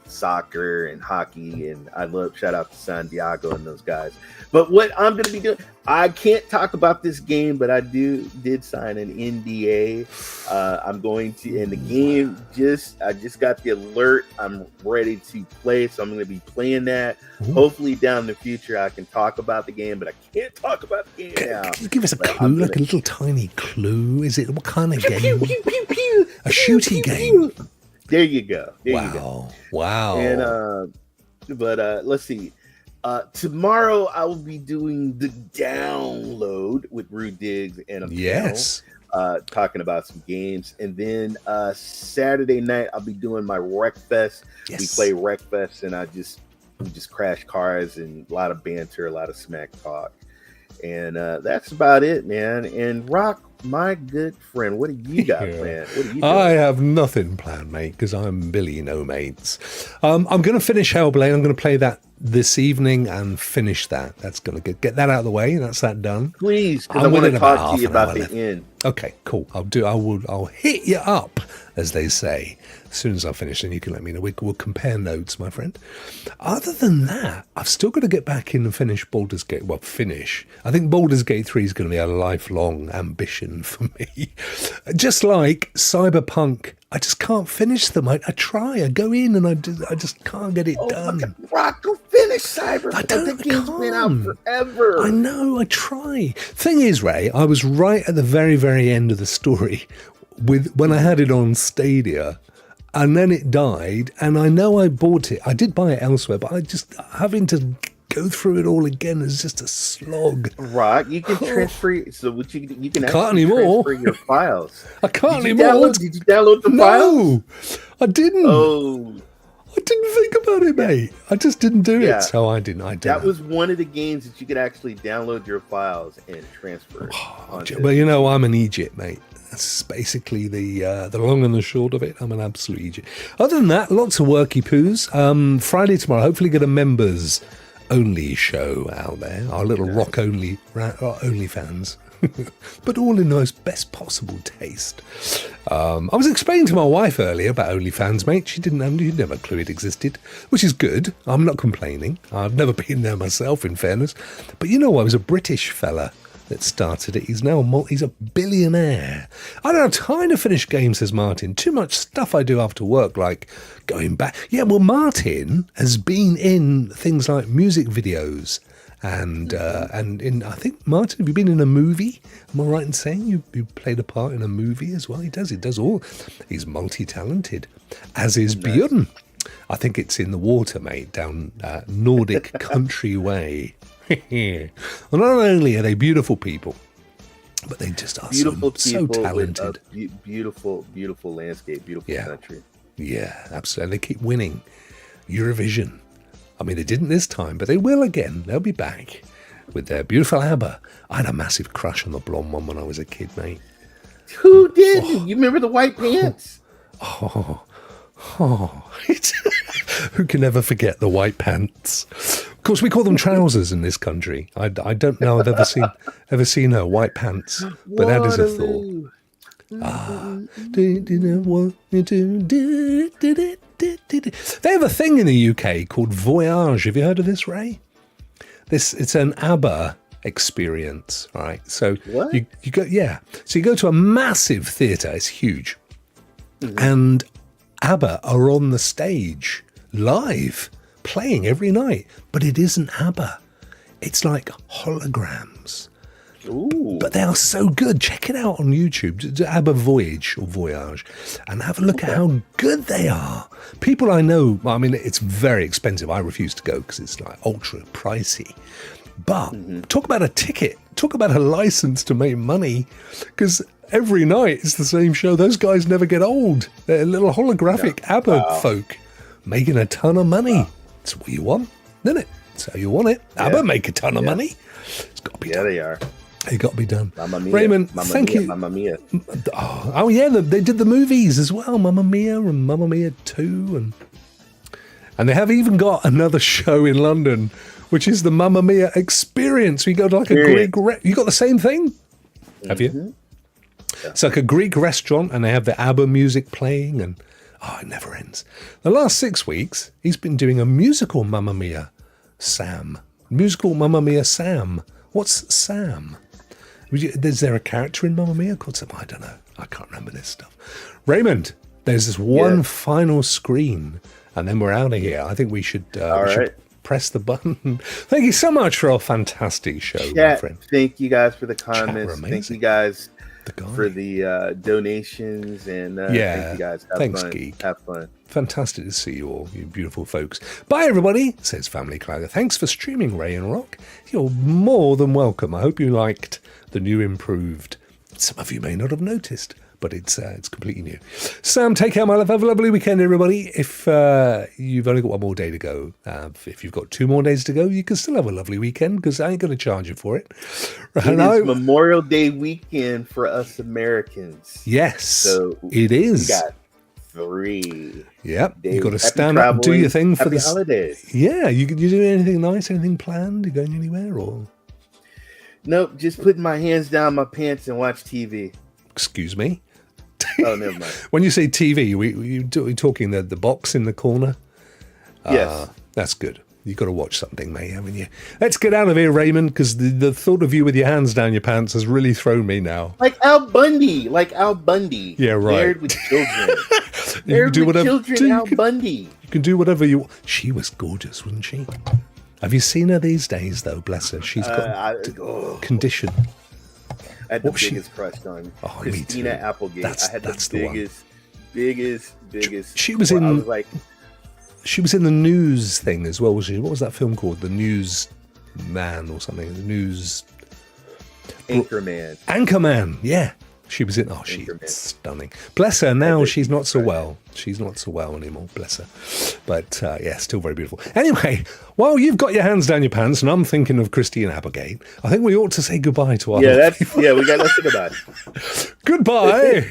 soccer and hockey, and I love, shout out to Santiago and those guys. But what I'm going to be doing, I can't talk about this game, but I did sign an NDA. I'm going to, and the game I just got the alert. I'm ready to play, so I'm going to be playing that. Ooh. Hopefully down in the future I can talk about the game, but I can't talk about the game now. Can you give us a clue, like a little tiny clue? Is it, what kind of game? Pew, pew, pew, pew, a shooty game. There you go. Wow. And let's see. Tomorrow I will be doing the download with Rude Diggs and a panel, talking about some games. And then Saturday night I'll be doing my Wreck Fest. Yes. We play Wreck Fest, and we just crash cars and a lot of banter, a lot of smack talk. And that's about it, man. And Rokk, my good friend, what do you got planned? What are you doing? I have nothing planned, mate, because I'm Billy No Mates. I'm going to finish Hellblade. I'm going to play that this evening and finish that. That's going to get that out of the way. That's that done. Please, because I want to talk to you about the end. Okay, cool. I'll hit you up, as they say, as soon as I finish, and you can let me know. We'll compare notes, my friend. Other than that, I've still got to get back in and finish Baldur's Gate. Well, finish. I think Baldur's Gate 3 is going to be a lifelong ambition for me. Just like Cyberpunk, I just can't finish them. I try. I go in and I just can't get it done. Rokk, go finish Cyberpunk. I don't. The game's been out forever. I know. I try. Thing is, Ray, I was right at the very, very end of the story when I had it on Stadia. And then it died, and I know I bought it. I did buy it elsewhere, but I just having to go through it all again is just a slog. Rokk, you can transfer. So what you can Can't actually anymore. transfer your files. I can't anymore. Did you download the files? No, I didn't. Oh, I didn't think about it, mate. I just didn't do it, so I didn't. That was one of the games that you could actually download your files and transfer. Well, you know, I'm an Egypt, mate. That's basically the long and the short of it. I'm an absolute Egypt. Other than that, lots of worky poos. Friday tomorrow, hopefully get a members only show out there. Our little rock only fans. But all in the most best possible taste. I was explaining to my wife earlier about OnlyFans, mate. She didn't have a clue it existed, which is good. I'm not complaining. I've never been there myself, in fairness. But you know, I was a British fella that started it. He's now he's a billionaire. I don't have time to finish games, says Martin. Too much stuff I do after work, like going back. Yeah, well, Martin has been in things like music videos. And in, I think, Martin, have you been in a movie? Am I right in saying you played a part in a movie as well? He does all. He's multi-talented, as is Björn. I think it's in the water, mate, down Nordic country way. Well, not only are they beautiful people, but they just are so talented. With beautiful landscape, beautiful country. Yeah, absolutely. They keep winning Eurovision. I mean, they didn't this time, but they will again. They'll be back with their beautiful ABBA. I had a massive crush on the blonde one when I was a kid, mate. Who did? You remember the white pants? Who can ever forget the white pants? Of course, we call them trousers in this country. I don't know I've ever seen her white pants, but that is a thought. They have a thing in the UK called Voyage. Have you heard of this, Ray? It's an ABBA experience, right? So you go, So you go to a massive theatre. It's huge, and ABBA are on the stage live, playing every night. But it isn't ABBA. It's like holograms. Ooh. But they are so good. Check it out on YouTube. ABBA Voyage or Voyage, and have a look at how good they are. People I know, I mean, it's very expensive. I refuse to go because it's like ultra pricey. But talk about a ticket. Talk about a license to make money, because every night it's the same show. Those guys never get old. They're little holographic ABBA folk making a ton of money. It's what you want, isn't it? It's how you want it. ABBA make a ton of money. It's got to be done. They are. It got to be done. Mamma Mia. Raymond, thank you. Mamma Mia. Oh yeah, they did the movies as well. Mamma Mia and Mamma Mia 2. And they have even got another show in London, which is the Mamma Mia Experience. You go to like a Greek... You got the same thing? Have you? Yeah. It's like a Greek restaurant, and they have the ABBA music playing, and it never ends. The last 6 weeks, he's been doing a musical Mamma Mia Sam. Musical Mamma Mia Sam. What's Sam? Is there a character in Mamma Mia called Sam? I don't know. I can't remember this stuff. Raymond, there's this one final screen, and then we're out of here. I think we should, press the button. Thank you so much for a fantastic show, my friend. Thank you guys for the comments. Thank you guys for the donations, and thank you guys. Thanks, Geek. Have fun. Fantastic to see you all, you beautiful folks. Bye, everybody, says Family Clogger. Thanks for streaming, Ray and Rokk. You're more than welcome. I hope you liked the new improved. Some of you may not have noticed, but it's completely new. Sam, take care, my love. Have a lovely weekend, everybody. If you've only got one more day to go, if you've got 2 more days to go, you can still have a lovely weekend, because I ain't going to charge you for it. It is Memorial Day weekend for us Americans. Yes, so it is. We got 3. Yep, you've got to stand up and do your thing for the holidays. Yeah, you do anything nice? Anything planned? You going anywhere or? Nope, just putting my hands down my pants and watch TV. Excuse me. Oh, never mind. When you say TV, we talking the box in the corner? Yes, that's good. You've got to watch something, mate, haven't you? Let's get out of here, Raymond, because the thought of you with your hands down your pants has really thrown me now. Like Al Bundy. Yeah, right. Married with children. You can do whatever. Al Bundy. You can do whatever you want. She was gorgeous, wasn't she? Have you seen her these days, though? Bless her. She's got condition. I had the biggest crush on Christina Applegate. I had the biggest. She was in. I was like, She was in the News thing as well, was she? What was that film called? The News Man or something? The News... Anchorman, yeah. She was in... Oh, she's stunning. Bless her. Now she's not so well. She's not so well anymore, bless her. But, yeah, still very beautiful. Anyway, while you've got your hands down your pants and I'm thinking of Christine Applegate, I think we ought to say goodbye to our... Yeah, we got to say goodbye. Goodbye.